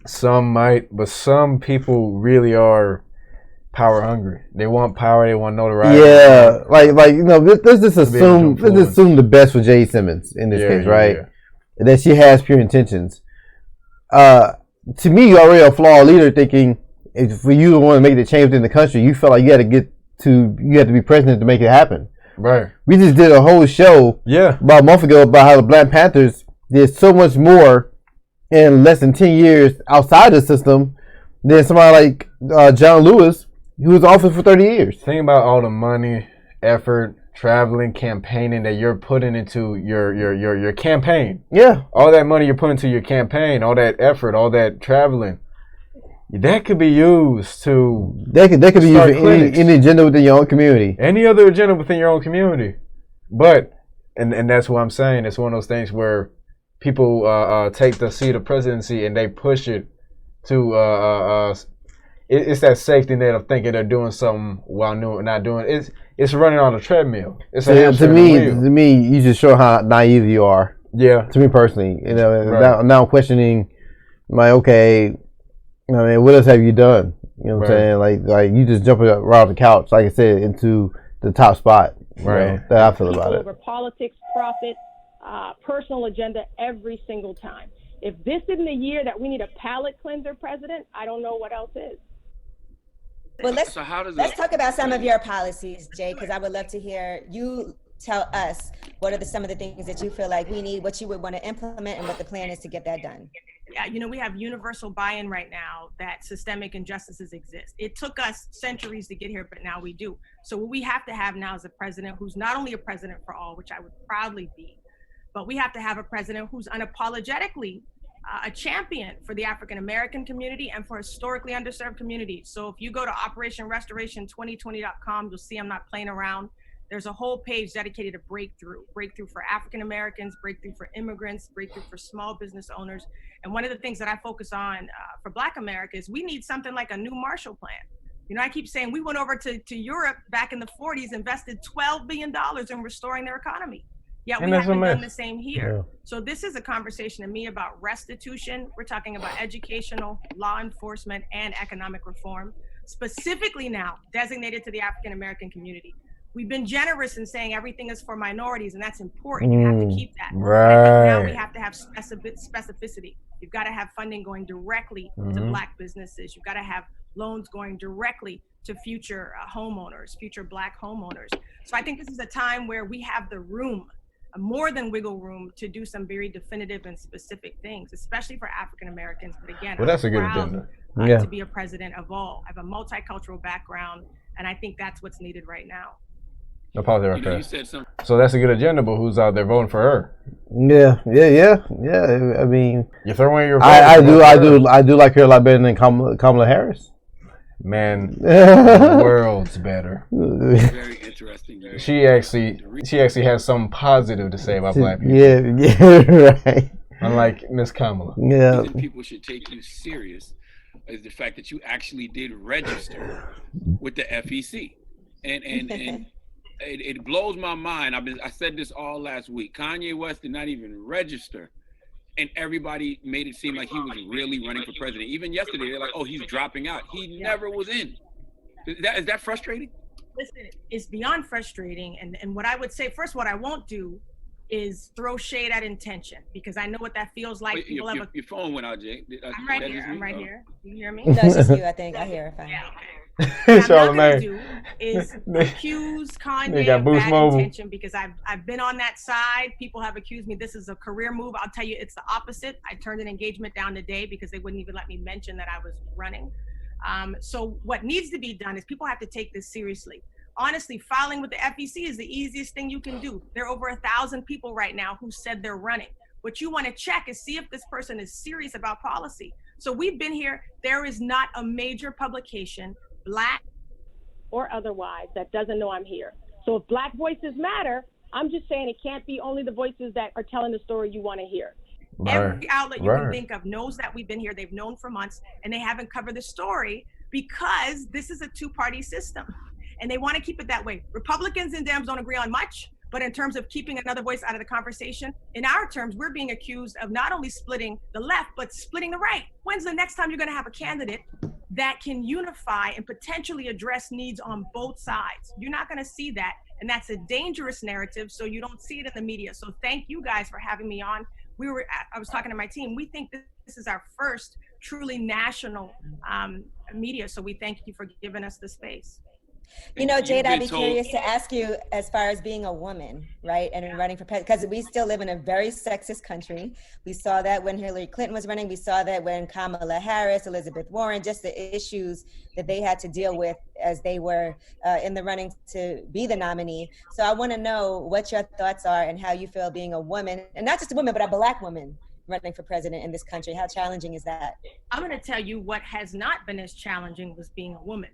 some might, but some people really are power hungry. They want power. They want notoriety. Yeah, like you know, let's just assume the best for Jade Simmons in this case, right? That she has pure intentions. To me, you're already a flawed leader. Thinking if for you to want to make the change within the country, you felt like you had to be president to make it happen. Right. We just did a whole show about a month ago about how the Black Panthers did so much more in less than 10 years outside the system than somebody like John Lewis, who was in office for 30 years. Think about all the money, effort, traveling, campaigning that you're putting into your campaign. Yeah. All that money you're putting into your campaign, all that effort, all that traveling. That could be used to. They could be used for any agenda within your own community. Any other agenda within your own community. But, and that's what I'm saying. It's one of those things where people take the seat of presidency and they push it to. It's that safety net of thinking they're doing something while not doing it. It's running on a treadmill. It's to me, you just show how naive you are. Yeah. To me personally, you know, now I'm questioning, like, okay. I mean, what else have you done? You know what I'm saying? Like you just jumping right off the couch, like I said, into the top spot. Right. You know, that I feel about it. Over politics, profit, personal agenda every single time. If this isn't the year that we need a palate cleanser president, I don't know what else is. Well, let's talk about some of your policies, Jay, because I would love to hear you tell us what are some of the things that you feel like we need, what you would want to implement, and what the plan is to get that done. Yeah, you know, we have universal buy-in right now that systemic injustices exist. It took us centuries to get here, but now we do. So what we have to have now is a president who's not only a president for all, which I would proudly be, but we have to have a president who's unapologetically a champion for the African-American community and for historically underserved communities. So if you go to OperationRestoration2020.com, you'll see I'm not playing around. There's a whole page dedicated to breakthrough for African-Americans, breakthrough for immigrants, breakthrough for small business owners. And one of the things that I focus on for Black America is we need something like a new Marshall Plan. You know, I keep saying we went over to Europe back in the 40s, invested $12 billion in restoring their economy. Yet we haven't done the same here. Yeah. So this is a conversation to me about restitution. We're talking about educational, law enforcement, and economic reform, specifically now designated to the African-American community. We've been generous in saying everything is for minorities, and that's important. You have to keep that. Right. Now we have to have specificity. You've got to have funding going directly to Black businesses. You've got to have loans going directly to future homeowners, future Black homeowners. So I think this is a time where we have the room, more than wiggle room, to do some very definitive and specific things, especially for African Americans. But again, well, that's a good agenda. To be a president of all. I have a multicultural background, and I think that's what's needed right now. No pause there, okay. So that's a good agenda, but who's out there voting for her? Yeah. I mean, you throw in your vote. I do like her a lot better than Kamala Harris. Man, worlds better. Very interesting. She actually has something positive to say about Black people. Yeah, right. Unlike Miss Kamala. Yeah. People should take you serious is the fact that you actually did register with the FEC, and it blows my mind. I said this all last week. Kanye West did not even register, and everybody made it seem like he was really running for president. Even yesterday, they're like, "Oh, he's dropping out." He never was in. Is that frustrating? Listen, it's beyond frustrating. And what I would say, first, what I won't do is throw shade at intention, because I know what that feels like. Your phone went out, Jay. I'm right here. I'm right here. You hear me? No, it's just you, I think. I hear it fine. Yeah, okay. What I'm not going to do is accuse Kanye of bad intention, because I've been on that side. People have accused me this is a career move. I'll tell you, it's the opposite. I turned an engagement down today because they wouldn't even let me mention that I was running. So what needs to be done is people have to take this seriously. Honestly, filing with the FEC is the easiest thing you can do. There are over 1,000 people right now who said they're running. What you want to check is see if this person is serious about policy. So we've been here. There is not a major publication, Black or otherwise, that doesn't know I'm here. So if Black voices matter, I'm just saying it can't be only the voices that are telling the story you want to hear. Every outlet you can think of knows that we've been here. They've known for months, and they haven't covered the story because this is a two-party system and they want to keep it that way. Republicans and Dems don't agree on much, but in terms of keeping another voice out of the conversation, in our terms, we're being accused of not only splitting the left, but splitting the right. When's the next time you're going to have a candidate that can unify and potentially address needs on both sides? You're not going to see that. And that's a dangerous narrative, so you don't see it in the media. So thank you guys for having me on. I was talking to my team. We think this is our first truly national media, so we thank you for giving us the space. You know, Jade, I'd be curious to ask you, as far as being a woman, right, and running for president, because we still live in a very sexist country. We saw that when Hillary Clinton was running. We saw that when Kamala Harris, Elizabeth Warren, just the issues that they had to deal with as they were in the running to be the nominee. So I want to know what your thoughts are and how you feel being a woman, and not just a woman, but a Black woman running for president in this country. How challenging is that? I'm going to tell you what has not been as challenging was being a woman.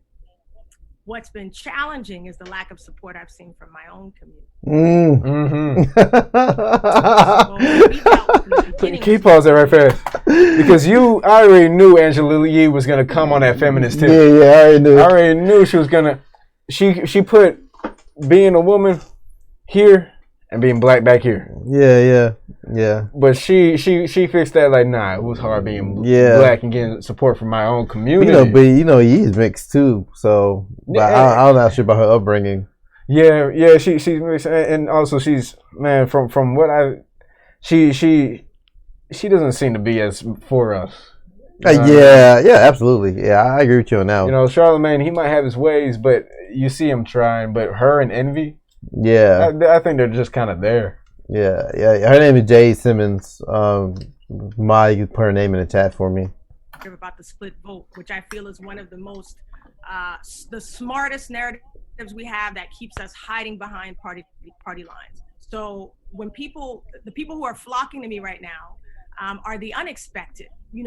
What's been challenging is the lack of support I've seen from my own community. Keep pause there right fast. Because I already knew Angela Yee was going to come on that feminist tip. Yeah, I already knew she was going to. She put being a woman here and being Black back here. Yeah. But she fixed that like, nah, it was hard being Black and getting support from my own community. But he's mixed too, so I'm not sure about her upbringing. Yeah, she's mixed, and also she's, man, from what she doesn't seem to be as for us. Yeah, absolutely. Yeah, I agree with you on that. Charlemagne, he might have his ways, but you see him trying. But her and Envy, I think they're just kind of there. Yeah. Her name is Jade Simmons. Ma, you can put her name in the chat for me. About the split vote, which I feel is one of the most, the smartest narratives we have that keeps us hiding behind party lines. So when the people who are flocking to me right now are the unexpected. We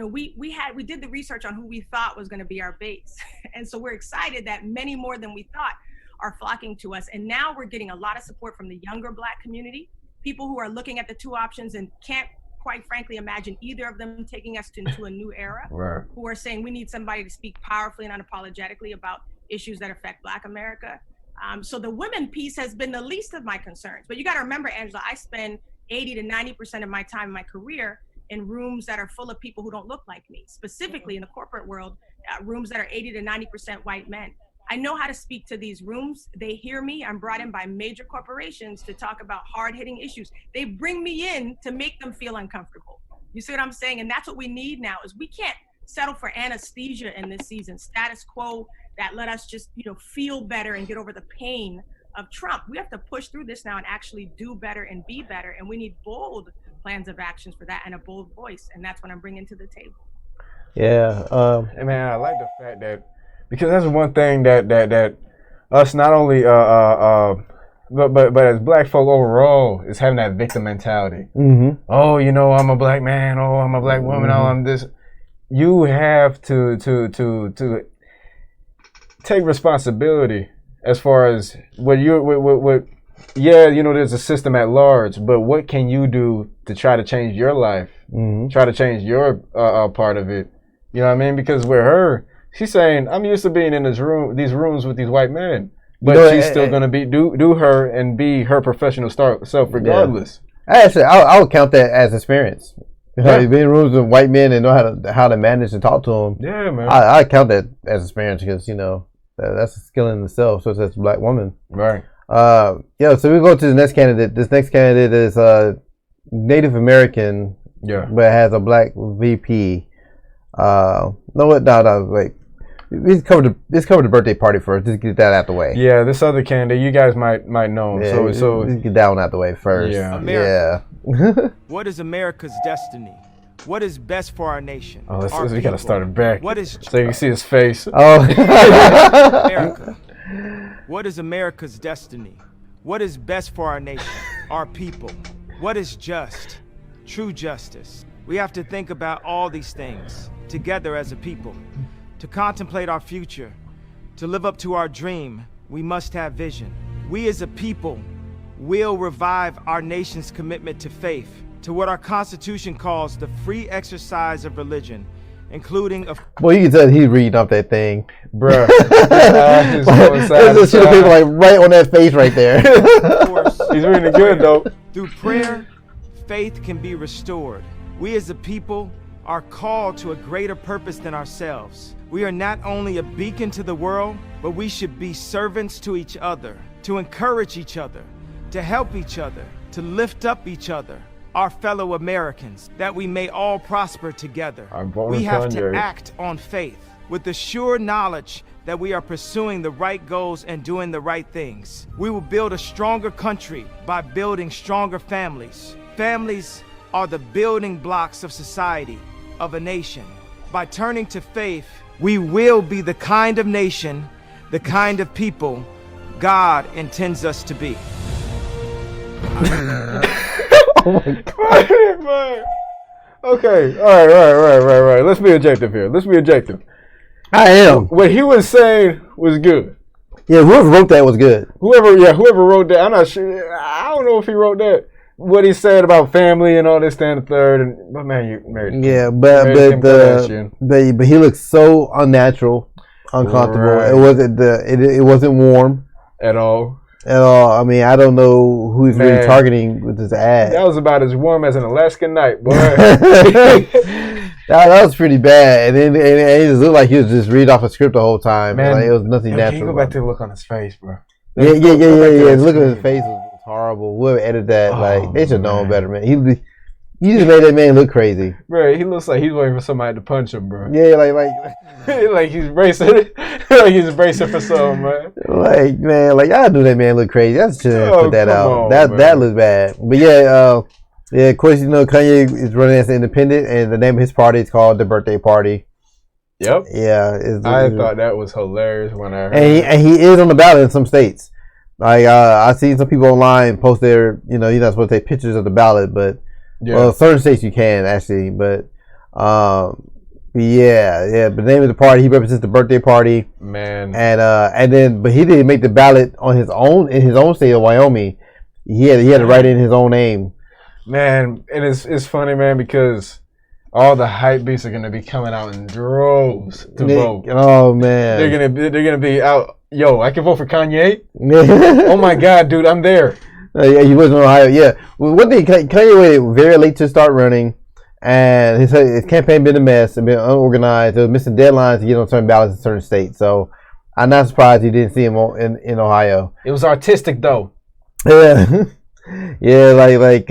did the research on who we thought was going to be our base, and so we're excited that many more than we thought are flocking to us. And now we're getting a lot of support from the younger Black community. People who are looking at the two options and can't, quite frankly, imagine either of them taking us into a new era, right, who are saying we need somebody to speak powerfully and unapologetically about issues that affect Black America. So the women piece has been the least of my concerns. But you got to remember, Angela, I spend 80 to 90% of my time in my career in rooms that are full of people who don't look like me, specifically in the corporate world, rooms that are 80 to 90% white men. I know how to speak to these rooms. They hear me. I'm brought in by major corporations to talk about hard-hitting issues. They bring me in to make them feel uncomfortable. You see what I'm saying? And that's what we need now, is we can't settle for anesthesia in this season, status quo that let us just, feel better and get over the pain of Trump. We have to push through this now and actually do better and be better. And we need bold plans of actions for that and a bold voice. And that's what I'm bringing to the table. Yeah. Man, I like the fact that, because that's one thing that us, not only but as Black folk overall, is having that victim mentality. Mm-hmm. Oh, I'm a Black man. Oh, I'm a Black woman. Mm-hmm. Oh, I'm this. You have to take responsibility as far as there's a system at large, but what can you do to try to change your life? Mm-hmm. Try to change your part of it. You know what I mean? Because with her, she's saying, I'm used to being in these rooms with these white men, but she's still gonna do her and be her professional self regardless. Yeah. I would count that as experience. Being in rooms with white men and know how to manage and talk to them. Yeah, man. I count that as experience because that's a skill in itself. So it's a Black woman, right? So we go to the next candidate. This next candidate is Native American, but has a Black VP. Wait. Let's cover the birthday party first. Just get that out the way. Yeah, this other candidate, you guys might know. Yeah, so let's get that one out the way first. Yeah. America. What is America's destiny? What is best for our nation? Oh, we gotta start it back. So you can see his face. Oh. America. What is America's destiny? What is best for our nation, our people? What is just, true justice? We have to think about all these things together as a people. To contemplate our future, to live up to our dream, we must have vision. We as a people will revive our nation's commitment to faith, to what our Constitution calls the free exercise of religion, including of Boy, you can tell he's reading off that thing, bruh. There's shit people like right on that face right there. course. He's reading it good though. Through prayer, faith can be restored. We as a people are called to a greater purpose than ourselves. We are not only a beacon to the world, but we should be servants to each other, to encourage each other, to help each other, to lift up each other, our fellow Americans, that we may all prosper together. We have to act on faith with the sure knowledge that we are pursuing the right goals and doing the right things. We will build a stronger country by building stronger families. Families are the building blocks of society, of a nation. By turning to faith, we will be the kind of nation, the kind of people God intends us to be. Oh my God, man. Okay, all right. Let's be objective here. I am. What he was saying was good. Yeah, whoever wrote that was good. Whoever wrote that, I'm not sure. I don't know if he wrote that. What he said about family and all this, that, and the third. But man, you married. Yeah, but he looks so unnatural, uncomfortable. Right. It wasn't warm at all. I mean, I don't know who he's really targeting with this ad. That was about as warm as an Alaskan night, boy. that was pretty bad. And it just looked like he was just reading off a script the whole time. Man, like, it was nothing natural. Can you go back to the look on his face, bro? Yeah. The look on his face was horrible. Whoever edited that, they should have known better, man. You just made that man look crazy. Bro, he looks like he's waiting for somebody to punch him, bro. Yeah, like like he's bracing like he's bracing for something, man. Y'all knew that man look crazy. I should put that out. On, that looks bad. But yeah, of course, Kanye is running as an independent, and the name of his party is called the Birthday Party. Yep. Yeah. I thought that was hilarious when I heard and he is on the ballot in some states. Like I've seen some people online post their, you're not supposed to take pictures of the ballot, but well, certain states you can actually, but But the name of the party, he represents the birthday party. Man. But he didn't make the ballot on his own in his own state of Wyoming. He had to write in his own name. Man, and it's funny, man, because all the hype beasts are gonna be coming out in droves to vote. Oh man. They're gonna be out. Yo, I can vote for Kanye. Oh my God, dude, I'm there. Yeah, he was in Ohio. Yeah, one thing, Kanye waited very late to start running, and his campaign been a mess and been unorganized. They were missing deadlines to get on certain ballots in certain states. So I'm not surprised you didn't see him in Ohio. It was artistic though. Yeah, yeah,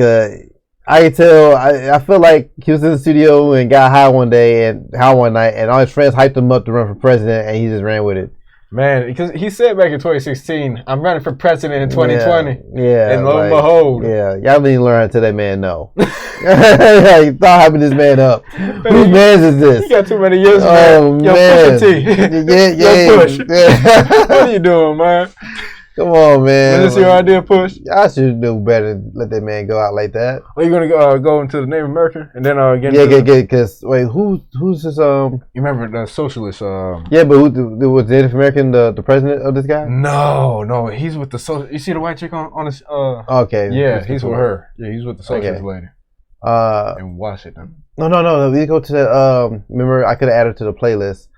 I could tell. I feel like he was in the studio and got high one night, and all his friends hyped him up to run for president, and he just ran with it. Man, because he said back in 2016, I'm running for president in 2020. Yeah. And lo and behold. Yeah. Y'all didn't learn until that man know. Stop hyping this man up. Whose man is this? You got too many years, man. Yo, man. Push T. Yo, Push. What are you doing, man? Come on, man. Is this your idea, Push? I should do better than let that man go out like that. Are you going to go into the Native American and then because wait, who's this? You remember the socialist? Yeah, but who was Native American the president of this guy? No, he's with the social. You see the white chick on his? Okay. Yeah, he's with her. Yeah, he's with the socialist lady. In Washington. No. We go to the. Remember, I could have added to the playlist.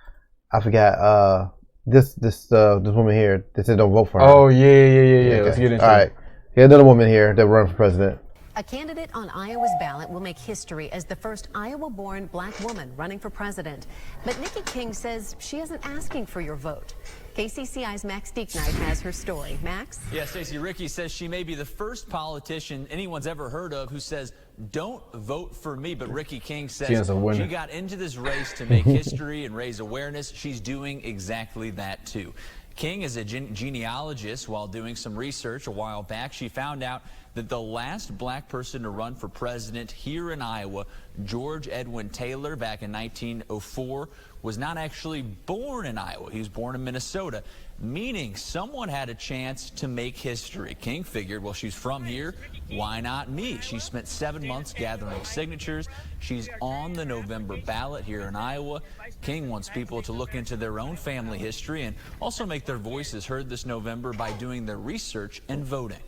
I forgot. This woman here that said don't vote for her. Oh yeah. Okay. Let's get into it. All right. Here's another woman here that run for president. A candidate on Iowa's ballot will make history as the first Iowa-born black woman running for president. But Nikki King says she isn't asking for your vote. KCCI's Max Deeknight has her story. Max? Yeah, Stacey, Ricky says she may be the first politician anyone's ever heard of who says, don't vote for me. But Ricky King says she got into this race to make history and raise awareness. She's doing exactly that, too. King is a genealogist. While doing some research a while back, she found out that the last black person to run for president here in Iowa, George Edwin Taylor, back in 1904, was not actually born in Iowa. He was born in Minnesota, meaning someone had a chance to make history. King figured, well, she's from here, why not me? She spent 7 months gathering signatures. She's on the November ballot here in Iowa. King wants people to look into their own family history and also make their voices heard this November by doing their research and voting.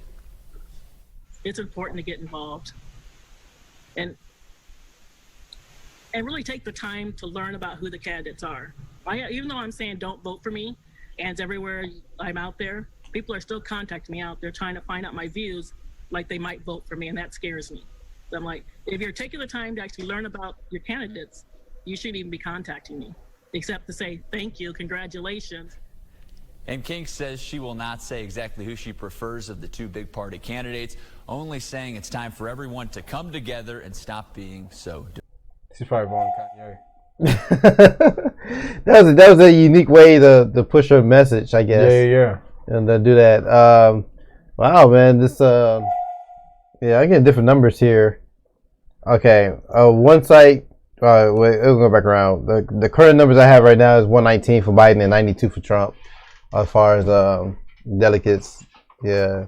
It's important to get involved. And and really take the time to learn about who the candidates are. Even though I'm saying don't vote for me, and everywhere I'm out there, people are still contacting me out there trying to find out my views like they might vote for me, and that scares me. So I'm like, if you're taking the time to actually learn about your candidates, you shouldn't even be contacting me, except to say thank you, congratulations. And King says she will not say exactly who she prefers of the two big party candidates, only saying it's time for everyone to come together and stop being so. She's probably going Kanye. that was a unique way to push her message, I guess. Yeah. And to do that. Wow, man, this I get different numbers here. Okay, one site. Wait, it'll go back around. The current numbers I have right now is 119 for Biden and 92 for Trump, as far as delegates. Yeah,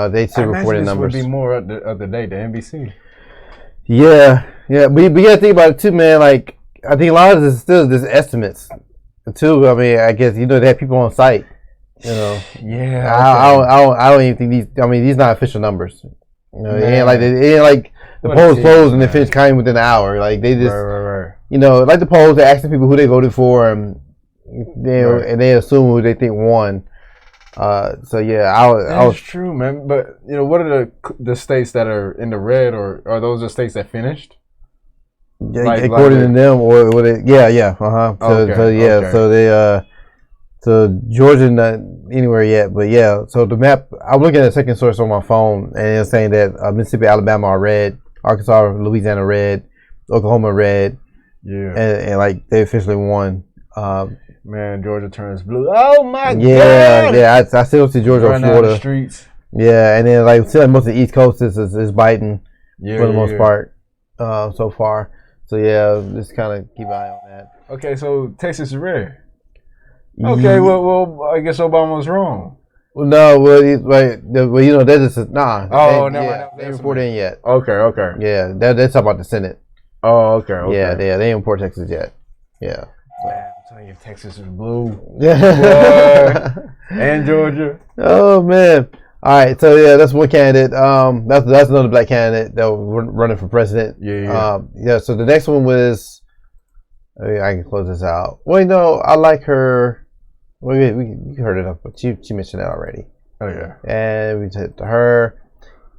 they still reporting numbers. Would be more of the day, the NBC. Yeah, but you gotta think about it too, man. Like, I think a lot of this is still just estimates, too. I mean, I guess they have people on site. Yeah. I don't even think these. I mean, these not official numbers. It ain't like the polls closed and they finished counting within an hour. Like they just, right. Like the polls, they asking people who they voted for, and they assume who they think won. So yeah, That's true, man. But what are the states that are in the red, or are those the states that finished? Yeah, according to them, or what? So they so Georgia not anywhere yet, but yeah. So the map, I'm looking at a second source on my phone, and it's saying that Mississippi, Alabama are red, Arkansas, Louisiana red, Oklahoma red, and like they officially won. Man, Georgia turns blue. Oh my god! Yeah. I still see Georgia or Florida. The streets. Yeah, and then like still most of the East Coast is Biden for the most part so far. So yeah, just kind of keep an eye on that. Okay, so Texas is red. Okay, well, I guess Obama was wrong. Well, no, that is nah. Oh, they ain't reported in yet. Okay. Yeah, that's about the Senate. Oh, okay. Yeah, they ain't report Texas yet. Yeah. Man, I'm telling you, Texas is blue. Yeah. And Georgia. Oh man. All right, so yeah, that's one candidate. That's another black candidate that was running for president. Yeah. So the next one was. I can close this out. Well, I like her. Well, we heard it, but she mentioned that already. Oh yeah. And we said to her,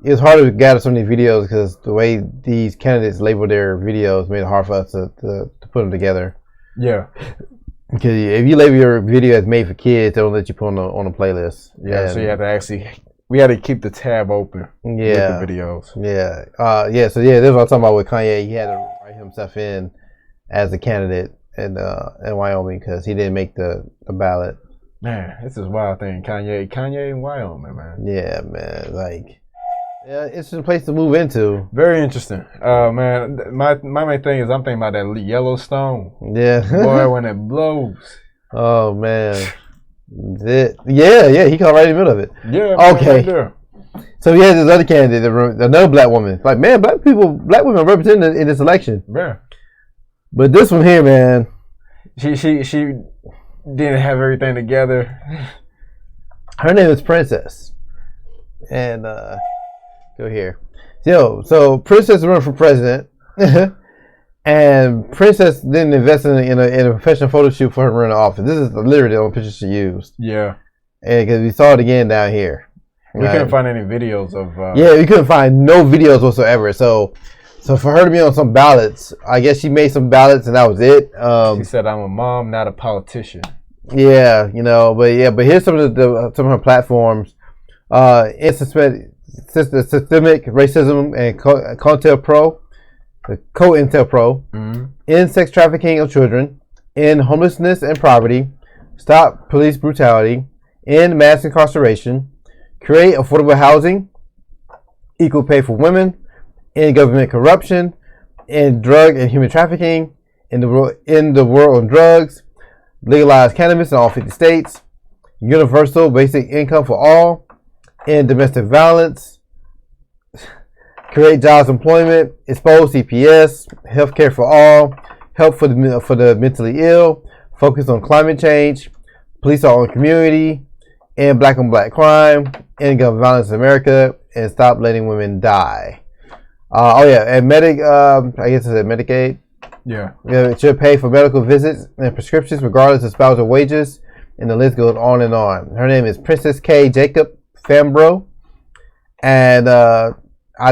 it was hard to gather so many videos because the way these candidates label their videos made it hard for us to put them together. Yeah. Because if you label your video as made for kids, they don't let you put on a playlist. Yeah. So you have to we had to keep the tab open. With the videos. Yeah. So that's what I'm talking about with Kanye. He had to write himself in as a candidate in Wyoming because he didn't make the ballot. Man, this is a wild thing. Kanye in Wyoming, man. Yeah, man. Like, it's just a place to move into. Very interesting. Man, my main thing is I'm thinking about that Yellowstone. Yeah. Boy, when it blows. Oh, man. Yeah. He caught right in the middle of it. Yeah. Okay. Right. So he has this other candidate, another black woman. Like, man, black women are represented in this election. Yeah. But this one here, man, she didn't have everything together. Her name is Princess, and go here. So Princess run for president, and Princess didn't invest in a professional photo shoot for her to run the office. This is literally the only picture she used. Yeah, and because we saw it again down here, we couldn't find any videos of. We couldn't find no videos whatsoever. So for her to be on some ballots, I guess she made some ballots and that was it. She said, "I'm a mom, not a politician." Yeah, but here's some of her platforms: systemic racism and COINTELPRO, end sex trafficking of children, end homelessness and poverty, stop police brutality, end mass incarceration, create affordable housing, equal pay for women, end government corruption, end drug and human trafficking, end the war on drugs, legalize cannabis in all 50 states, universal basic income for all, end domestic violence, create jobs employment, expose CPS, healthcare for all, help for the mentally ill, focus on climate change, police our own community, end black on black crime, end gun violence in America, and stop letting women die. And I guess it's Medicaid. Yeah. It should pay for medical visits and prescriptions regardless of spousal wages, and the list goes on and on. Her name is Princess K. Jacob Fambro, and I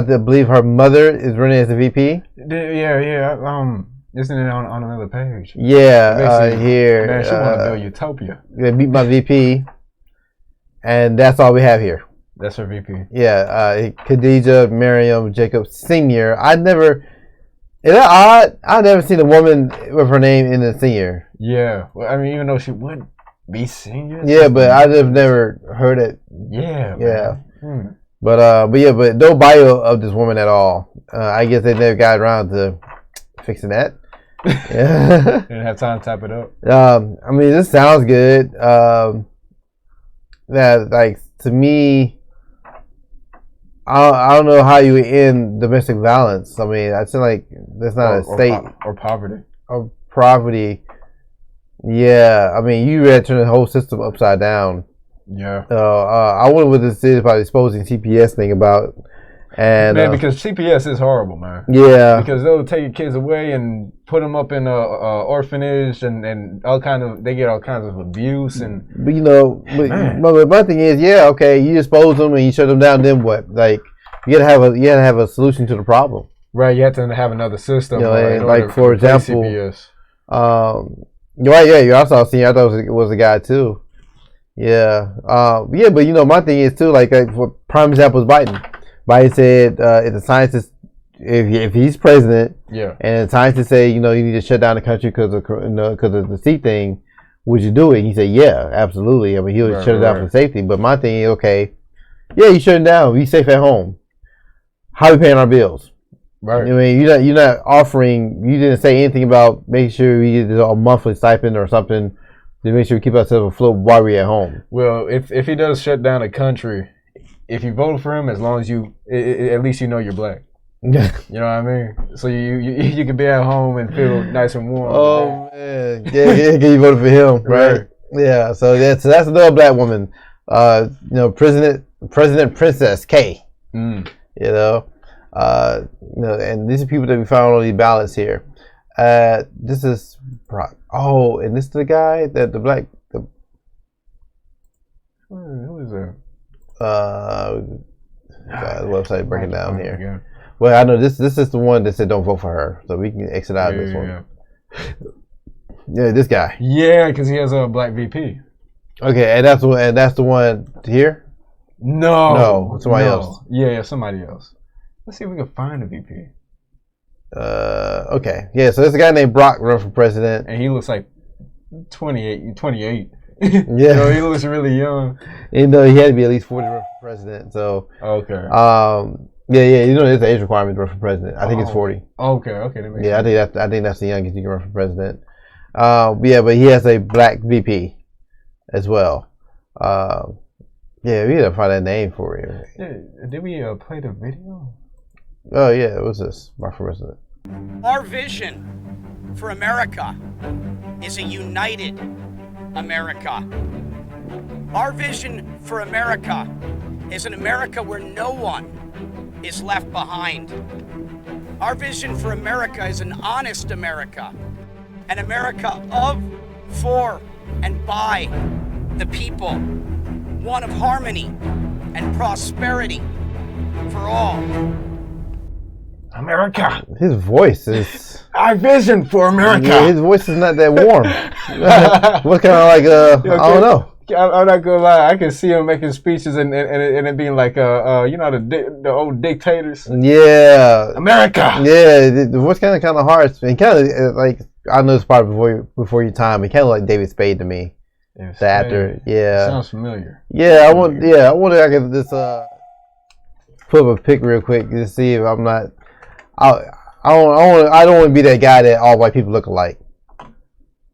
believe her mother is running as a VP. Yeah. Isn't it on another page? Yeah, here. Man, she want to build utopia. They beat my VP, and that's all we have here. That's her VP. Yeah, Khadija Miriam Jacob Senior. Is that odd? I've never seen a woman with her name in the senior. Yeah, well, I mean, even though she would be senior. Yeah, but I've never heard it. Yeah. But no bio of this woman at all. I guess they never got around to fixing that. Yeah. Didn't have time to type it up. I mean, this sounds good. That, like, to me, I don't know how you end domestic violence. I mean, I feel like that's not a state or poverty. Or poverty. Yeah, I mean, you ready to turn the whole system upside down. Yeah. I wonder what this is about the exposing CPS thing about. And man, because CPS is horrible, man. Yeah. Because they'll take your kids away and put them up in a orphanage and they get all kinds of abuse and. But but my thing is, okay, you expose them and you shut them down. Then what? Like, you gotta have a solution to the problem. Right. You have to have another system. Like for example, CPS. You also seen. I thought it was a guy too. Yeah. But my thing is too. Like for prime example is Biden. Biden said if the scientists, if he's president, and the scientists say you need to shut down the country because of the sea thing, would you do it? And he said, yeah, absolutely. I mean, he would shut it down for safety. But my thing is, okay, you shut it down. Be safe at home. How are we paying our bills? Right. I mean, you're not offering. You didn't say anything about making sure we get a monthly stipend or something to make sure we keep ourselves afloat while we're at home. Well, if he does shut down the country. If you vote for him, as long as at least you're black. You know what I mean? So you can be at home and feel nice and warm. Oh man, yeah, you voted for him, right? Yeah, so that's another black woman. President Princess K. And these are people that we found on these ballots here. This is and this is the guy that the black. Who is that? The website breaking down here. Yeah. Well, I know this is the one that said don't vote for her, so we can exit out of this one. Yeah, this guy. Yeah, because he has a black VP. Okay, and that's the one here. No, somebody else. Yeah, somebody else. Let's see if we can find a VP. Okay, yeah. So there's a guy named Brock running for president, and he looks like 28. Yeah, he looks really young. Even though he had to be at least 40 to run for president. So okay. There's an age requirement to run for president. I think it's 40. Okay. That makes sense. I think that's the youngest you can run for president. But he has a black VP as well. We had to find that name for you. Yeah, did we play the video? Oh yeah, it was this. Run for president. Our vision for America is a united America. Our vision for America is an America where no one is left behind. Our vision for America is an honest America, an America of, for, and by the people, one of harmony and prosperity for all. America. His voice is. Our vision for America. Yeah, his voice is not that warm. What kind of like I don't know. I'm not gonna lie. I can see him making speeches and it being like the old dictators. Yeah. America. Yeah, the voice kind of hard. And kind of like I know it's probably before your time. It kind of like David Spade to me. The actor. Yeah. Sounds familiar. Yeah, I wonder if I could just put up a pic real quick to see if I'm not. I don't want to be that guy that all white people look alike.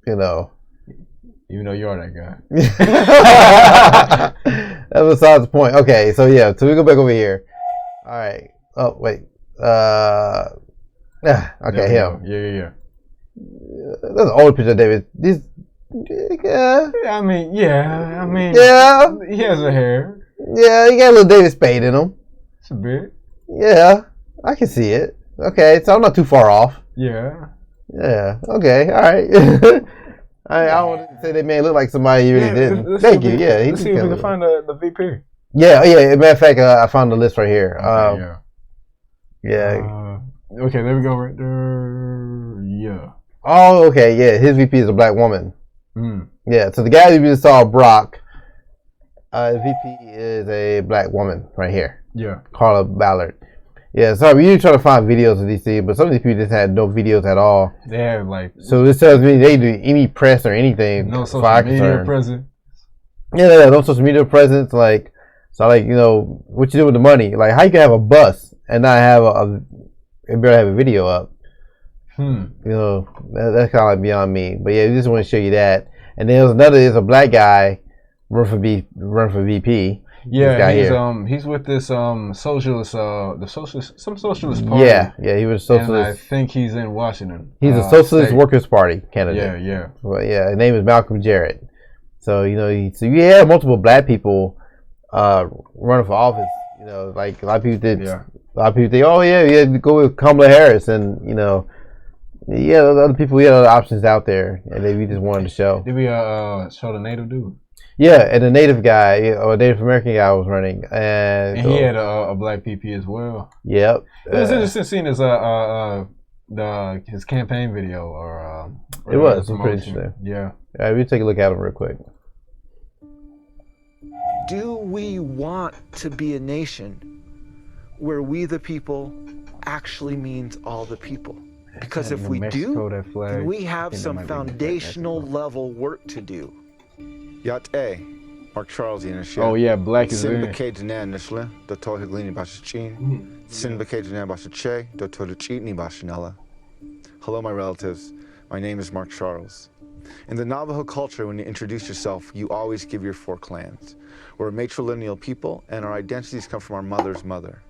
Even though you are that guy. That's besides the point. Okay, so we go back over here. All right. Oh wait. Okay, him. Yeah. That's an older picture of David. Yeah. I mean. Yeah. He has a hair. Yeah, he got a little David Spade in him. It's a bit. Yeah, I can see it. Okay, so I'm not too far off. Yeah. Yeah. Okay. All right. I don't want to say that man looked like somebody he really didn't. Thank you. Yeah. Let's see if we can find the VP. Yeah. Yeah. Matter of fact, I found the list right here. Yeah. Okay. There we go. Right there. Yeah. Oh. Okay. Yeah. His VP is a black woman. Yeah. So the guy who just saw Brock, VP is a black woman right here. Yeah. Carla Ballard. Yeah, sorry, we usually try to find videos of these things, but some of these people just had no videos at all. They have like. So this tells me they do any press or anything. No social media presence. Yeah, no social media presence. Like, so like, what you do with the money? Like, how you can have a bus and not have and barely have a video up? That's kind of like beyond me. But yeah, we just want to show you that. And then there's a black guy run for VP. Yeah, he's with this socialist, some socialist party. Yeah, he was socialist. And I think he's in Washington. He's a Socialist Workers Party candidate. Yeah. Well, yeah, his name is Malcolm Jarrett. So so you have multiple black people running for office. Like a lot of people did. Yeah. A lot of people think, oh yeah, go with Kamala Harris, and other people. We had other options out there, and we just wanted to show. Did we show the native dude? Yeah, and a Native guy, or a Native American guy was running. And he had a black VP as well. Yep. It was interesting seeing his his campaign video it was pretty interesting. Yeah. All right, we'll take a look at him real quick. Do we want to be a nation where we the people actually means all the people? Because if we do, then we have some foundational level work to do. Yat A. Mark Charles Initiative. Oh yeah, black is in. Nishle, Dr. Higlini Bashachin, Sin Bakajan Bashache, Dr. Chitni Bashanella. Hello, my relatives. My name is Mark Charles. In the Navajo culture, when you introduce yourself, you always give your 4 clans. We're a matrilineal people, and our identities come from our mother's mother.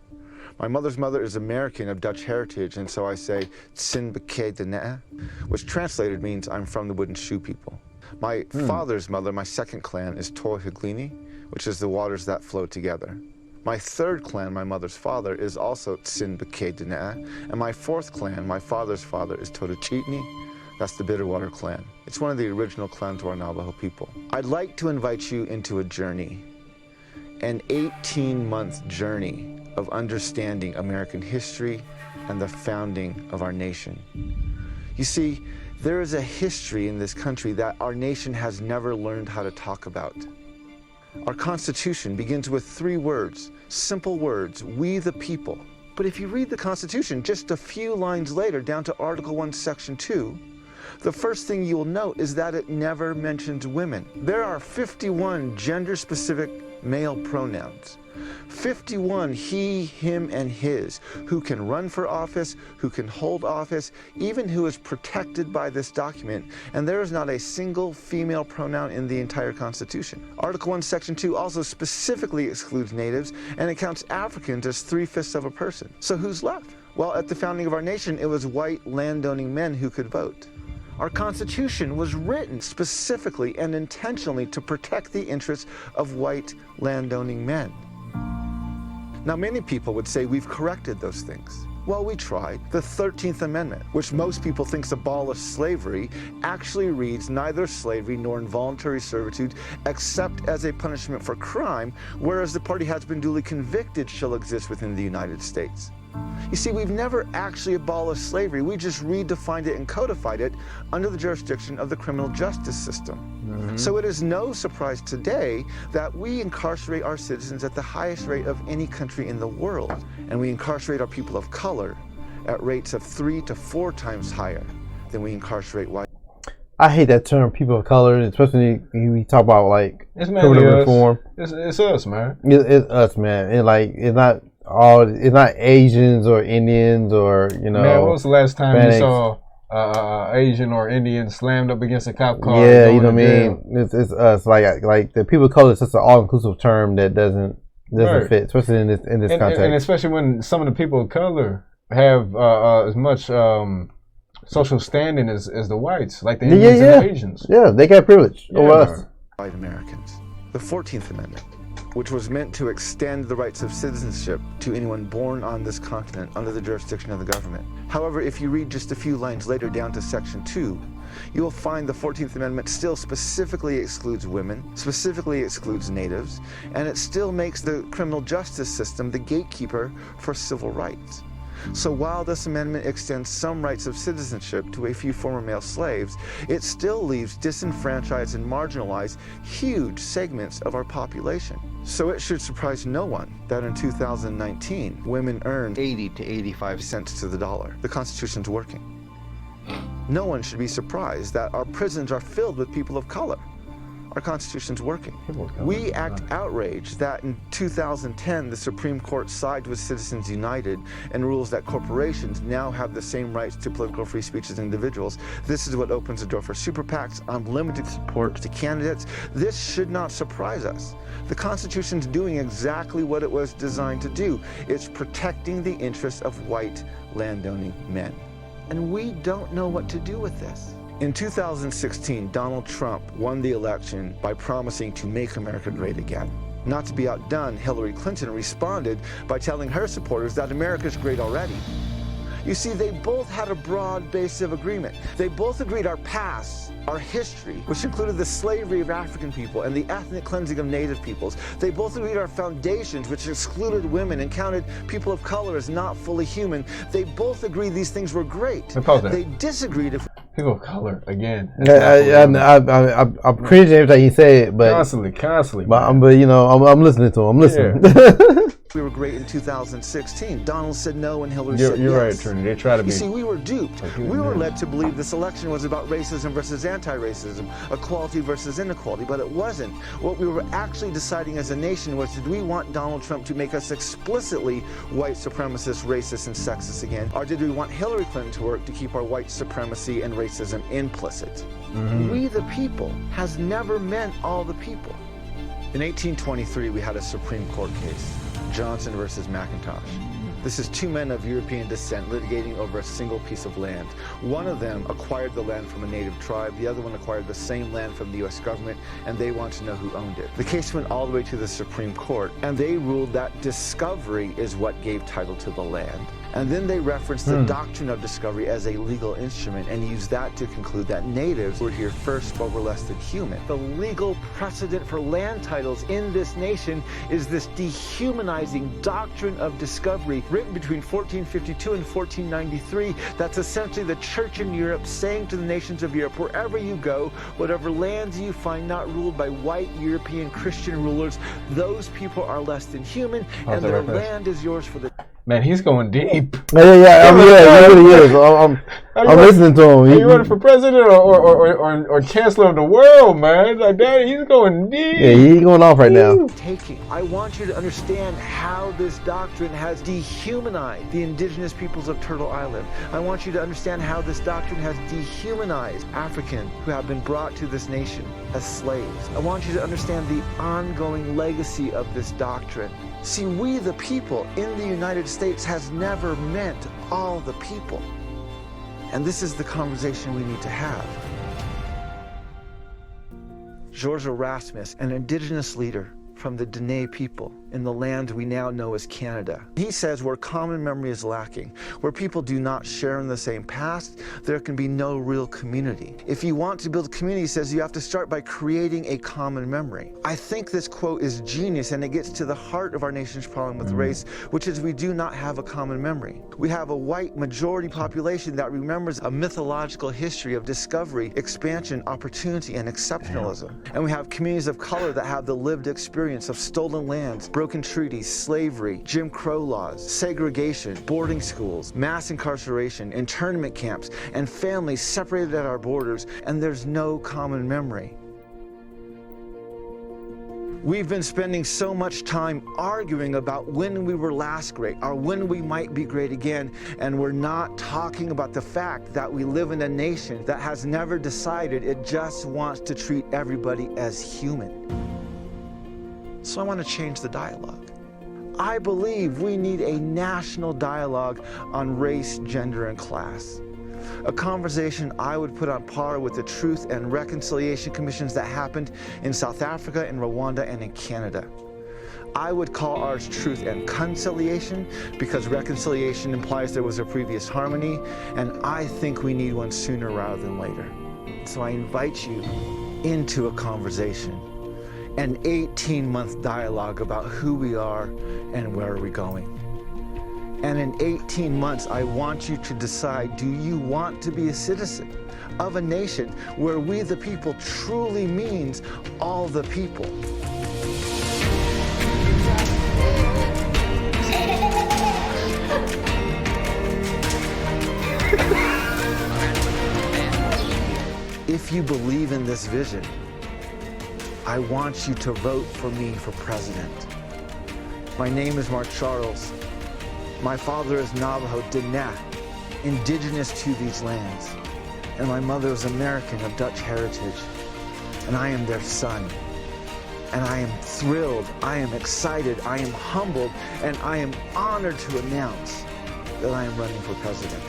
My mother's mother is American of Dutch heritage, and so I say Sin Bakajan, which translated means I'm from the wooden shoe people. My father's mother, my 2nd clan, is Tohiglini, which is the waters that flow together. My 3rd clan, my mother's father, is also Tsin B'Keh Dina'a, and my 4th clan, my father's father, is Totachitni. That's the Bitterwater clan. It's one of the original clans of our Navajo people. I'd like to invite you into a journey, an 18-month journey of understanding American history and the founding of our nation. You see, there is a history in this country that our nation has never learned how to talk about. Our Constitution begins with 3 words, simple words, we the people. But if you read the Constitution just a few lines later down to Article 1, Section 2, the first thing you will note is that it never mentions women. There are 51 gender-specific male pronouns. 51 he, him, and his, who can run for office, who can hold office, even who is protected by this document, and there is not a single female pronoun in the entire Constitution. Article 1, Section 2 also specifically excludes natives, and it counts Africans as 3/5 of a person. So who's left? Well, at the founding of our nation, it was white landowning men who could vote. Our Constitution was written specifically and intentionally to protect the interests of white landowning men. Now, many people would say we've corrected those things. Well, we tried. The 13th Amendment, which most people think abolished slavery, actually reads neither slavery nor involuntary servitude except as a punishment for crime, whereas the party has been duly convicted shall exist within the United States. You see, we've never actually abolished slavery. We just redefined it and codified it under the jurisdiction of the criminal justice system. So it is no surprise today that we incarcerate our citizens at the highest rate of any country in the world. And we incarcerate our people of color at rates of 3 to 4 times higher than we incarcerate white. I hate that term, people of color, especially when we talk about like criminal reform. It's us, man. It's us, man. And like it's not Asians or Indians or Man, when was the last time Hispanics. You saw Asian or Indian slammed up against a cop car? Yeah, you know what I mean. It's us. Like the people of color is such an all-inclusive term that doesn't fit, especially in this context. And especially when some of the people of color have as much social standing as the whites, like the Indians and the Asians. Yeah, they got privilege over us. White Americans. The 14th Amendment. which was meant to extend the rights of citizenship to anyone born on this continent under the jurisdiction of the government. However, if you read just a few lines later down to Section 2, you will find the 14th Amendment still specifically excludes women, specifically excludes natives, and it still makes the criminal justice system the gatekeeper for civil rights. So while this amendment extends some rights of citizenship to a few former male slaves, it still leaves disenfranchised and marginalized huge segments of our population. So it should surprise no one that in 2019, women earned 80 to 85 cents to the dollar. The Constitution's working. No one should be surprised that our prisons are filled with people of color. Our Constitution's working. We act outraged that in 2010, the Supreme Court sided with Citizens United and rules that corporations now have the same rights to political free speech as individuals. This is what opens the door for super PACs, unlimited support to candidates. This should not surprise us. The Constitution's doing exactly what it was designed to do. It's protecting the interests of white landowning men. And we don't know what to do with this. In 2016, Donald Trump won the election by promising to make America great again. Not to be outdone, Hillary Clinton responded by telling her supporters that America's great already. You see, they both had a broad base of agreement. They both agreed our past, our history, which included the slavery of African people and the ethnic cleansing of native peoples. They both agreed our foundations, which excluded women and counted people of color as not fully human. They both agreed these things were great. They disagreed if people of color again. I'm cringing every time he say it, but constantly. But you know, I'm listening to him. I'm listening. Yeah. we were great in 2016. Donald said no and Hillary said you're yes. Right, Trini. They try to be. You see, we were duped. We were led to believe this election was about racism versus anti-racism, equality versus inequality, but it wasn't. What we were actually deciding as a nation was, did we want Donald Trump to make us explicitly white supremacist, racist, and sexist again? Or did we want Hillary Clinton to work to keep our white supremacy and racism implicit? We the people has never meant all the people. In 1823, we had a Supreme Court case, Johnson versus McIntosh. This is two men of European descent litigating over a single piece of land. One of them acquired the land from a native tribe, the other one acquired the same land from the US government, and they wanted to know who owned it. The case went all the way to the Supreme Court, and they ruled that discovery is what gave title to the land. And then they referenced the doctrine of discovery as a legal instrument and used that to conclude that natives were here first but were less than human. The legal precedent for land titles in this nation is this dehumanizing doctrine of discovery written between 1452 and 1493. That's essentially the church in Europe saying to the nations of Europe, wherever you go, whatever lands you find not ruled by white European Christian rulers, those people are less than human and their land is yours for the... Man, he's going deep. Yeah, he really is. I'm listening to him. Are you running for president or chancellor of the world, man? Like that, he's going deep. Yeah, he's going off right now. I want you to understand how this doctrine has dehumanized the indigenous peoples of Turtle Island. I want you to understand how this doctrine has dehumanized Africans who have been brought to this nation as slaves. I want you to understand the ongoing legacy of this doctrine. See, we the people in the United States has never meant all the people. And this is the conversation we need to have. George Erasmus, an indigenous leader from the Dene people in the land we now know as Canada. He says where common memory is lacking, where people do not share in the same past, there can be no real community. If you want to build a community, he says you have to start by creating a common memory. I think this quote is genius and it gets to the heart of our nation's problem with race, which is we do not have a common memory. We have a white majority population that remembers a mythological history of discovery, expansion, opportunity, and exceptionalism. And we have communities of color that have the lived experience of stolen lands, broken treaties, slavery, Jim Crow laws, segregation, boarding schools, mass incarceration, internment camps, and families separated at our borders, and there's no common memory. We've been spending so much time arguing about when we were last great or when we might be great again, and we're not talking about the fact that we live in a nation that has never decided it just wants to treat everybody as human. So I want to change the dialogue. I believe we need a national dialogue on race, gender, and class. A conversation I would put on par with the Truth and Reconciliation Commissions that happened in South Africa, in Rwanda, and in Canada. I would call ours truth and conciliation, because reconciliation implies there was a previous harmony, and I think we need one sooner rather than later. So I invite you into a conversation, an 18-month dialogue about who we are and where are we going. And in 18 months, I want you to decide, do you want to be a citizen of a nation where we the people truly means all the people? If you believe in this vision, I want you to vote for me for president. My name is Mark Charles. My father is Navajo Diné, indigenous to these lands, and my mother is American of Dutch heritage, and I am their son. And I am thrilled, I am excited, I am humbled, and I am honored to announce that I am running for president.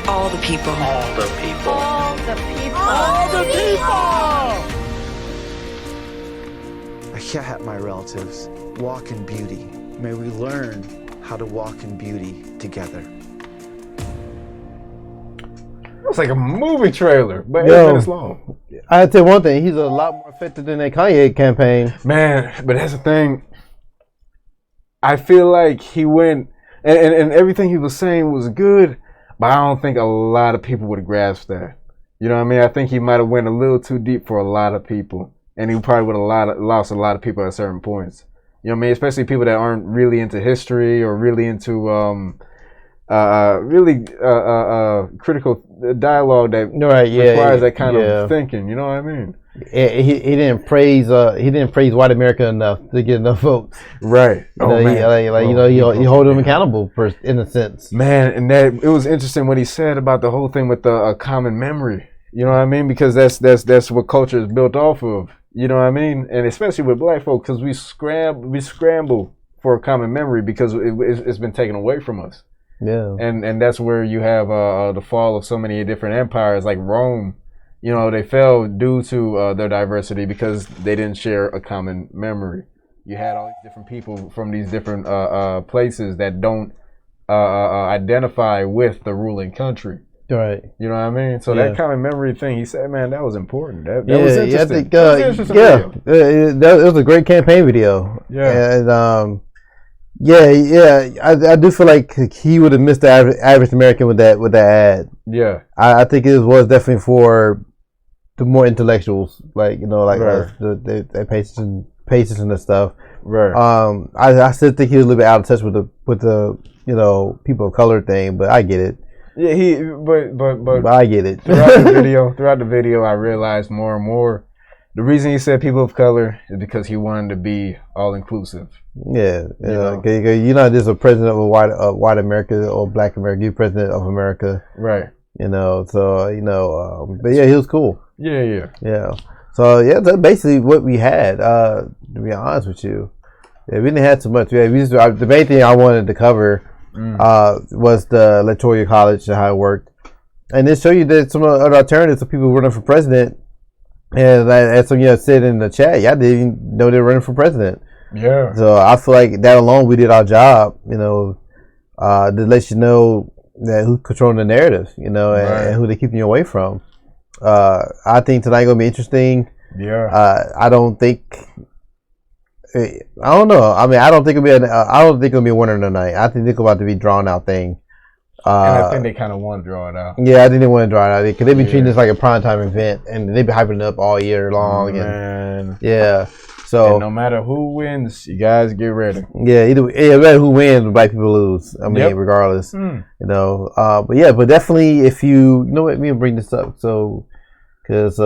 All the people. All the people. All the people. All the people. Ahiahat, my relatives, walk in beauty. May we learn how to walk in beauty together. It's like a movie trailer, but 8 minutes long. I had to tell you one thing, he's a lot more effective than that Kanye campaign. Man, but that's the thing. I feel like he went, and everything he was saying was good, but I don't think a lot of people would have grasped that. You know what I mean? I think he might have went a little too deep for a lot of people, and he probably would have lost a lot of people at certain points. You know what I mean? Especially people that aren't really into history or really into critical dialogue that requires that kind of thinking. You know what I mean? He didn't praise white America enough to get enough votes. Right. He hold them accountable in a sense. Man, and that it was interesting what he said about the whole thing with the common memory. You know what I mean? Because that's what culture is built off of. You know what I mean? And especially with black folks, because we scramble for a common memory because it's been taken away from us. Yeah. And that's where you have the fall of so many different empires, like Rome. You know, they fell due to their diversity because they didn't share a common memory. You had all these different people from these different places that don't identify with the ruling country. Right. You know what I mean? So that common memory thing, he said, man, that was important. That was interesting. It was a great campaign video. Yeah. And I do feel like he would have missed the average American with that ad. Yeah. I think it was definitely for the more intellectuals, like us, the patients and the stuff. Right. I still think he was a little bit out of touch with the people of color thing, but I get it. Yeah, but I get it. Throughout the video, I realized more and more the reason he said people of color is because he wanted to be all inclusive. Yeah, you're not just a president of a white America or black America. You're president of America, right? But yeah, he was cool. Yeah. So that's basically what we had. To be honest with you, we didn't have too much. The main thing I wanted to cover was the electoral college and how it worked, and it showed you that some other alternatives of people running for president. And as some said in the chat, y'all didn't even know they were running for president. Yeah. So I feel like that alone, we did our job, to let you know that who's controlling the narrative, and who they're keeping you away from. I think tonight gonna be interesting. Yeah. I don't know. I mean, I don't think it'll be a winner tonight. I think it's about to be a drawn out thing. And I think they kind of want to draw it out. Yeah, I think they want to draw it out because they be treating this like a primetime event, and they be hyping it up all year long. Man. So and no matter who wins, you guys get ready. Yeah, no matter who wins, black people lose. I mean, regardless. But definitely, if you know what, me and bring this up. So, because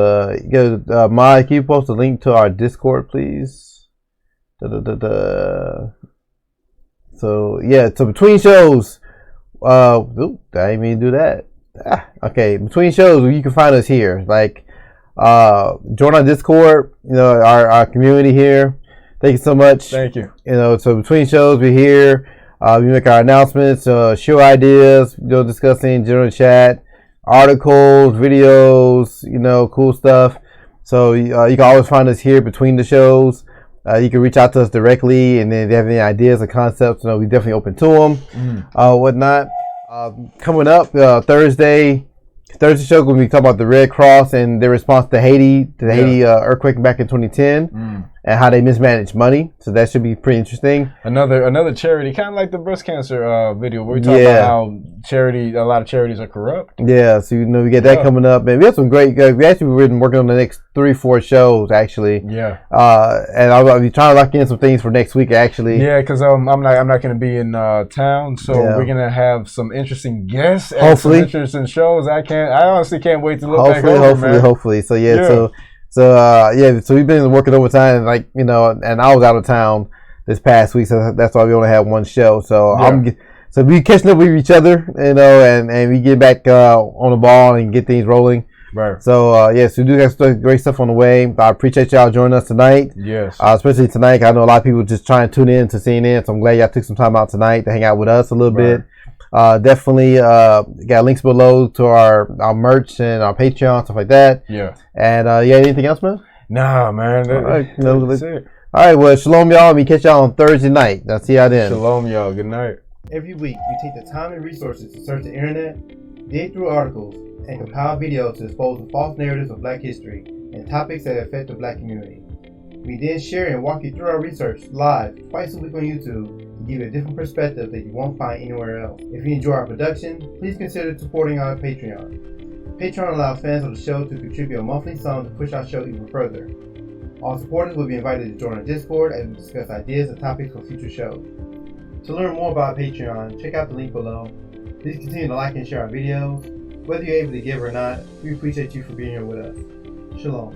Mike, can you post a link to our Discord, please? So between shows. I didn't mean to do that. Okay, between shows, you can find us here. Like, join our Discord. Our community here. Thank you so much. Thank you. So between shows, we're here. We make our announcements, show ideas, discussing general chat, articles, videos, cool stuff. So you can always find us here between the shows. You can reach out to us directly, and then if you have any ideas or concepts, we definitely open to them. Whatnot. Coming up Thursday show, we're going to be talking about the Red Cross and their response to Haiti, Haiti earthquake back in 2010, and how they mismanaged money. So that should be pretty interesting. Another charity, kind of like the breast cancer video, where we talk about how a lot of charities are corrupt. Yeah, so we get that coming up, and we have some great. We actually been working on the next 3-4 shows actually. Yeah. And I'll be trying to lock in some things for next week actually. Yeah, because I'm not going to be in town, so we're going to have some interesting guests and hopefully some interesting shows. I honestly can't wait to look back over, man. Hopefully. So so we've been working overtime, and I was out of town this past week, so that's why we only had one show. So so we catching up with each other, and we get back on the ball and get things rolling. Right. So so we do have great stuff on the way. I appreciate y'all joining us tonight. Yes. Especially tonight. I know a lot of people just trying to tune in to CNN, so I'm glad y'all took some time out tonight to hang out with us a little bit. Definitely got links below to our merch and our Patreon, stuff like that. Yeah. And anything else, man? Nah, man. All right. That's it. All right. Well, shalom, y'all. We catch y'all on Thursday night. I'll see y'all then. Shalom, y'all. Good night. Every week, we take the time and resources to search the internet, dig through articles, and compile videos to expose the false narratives of Black history and topics that affect the Black community. We then share and walk you through our research live twice a week on YouTube to give you a different perspective that you won't find anywhere else. If you enjoy our production, please consider supporting our Patreon. Patreon allows fans of the show to contribute a monthly sum to push our show even further. All supporters will be invited to join our Discord and discuss ideas and topics for future shows. To learn more about Patreon, check out the link below. Please continue to like and share our videos. Whether you're able to give or not, we appreciate you for being here with us. Shalom.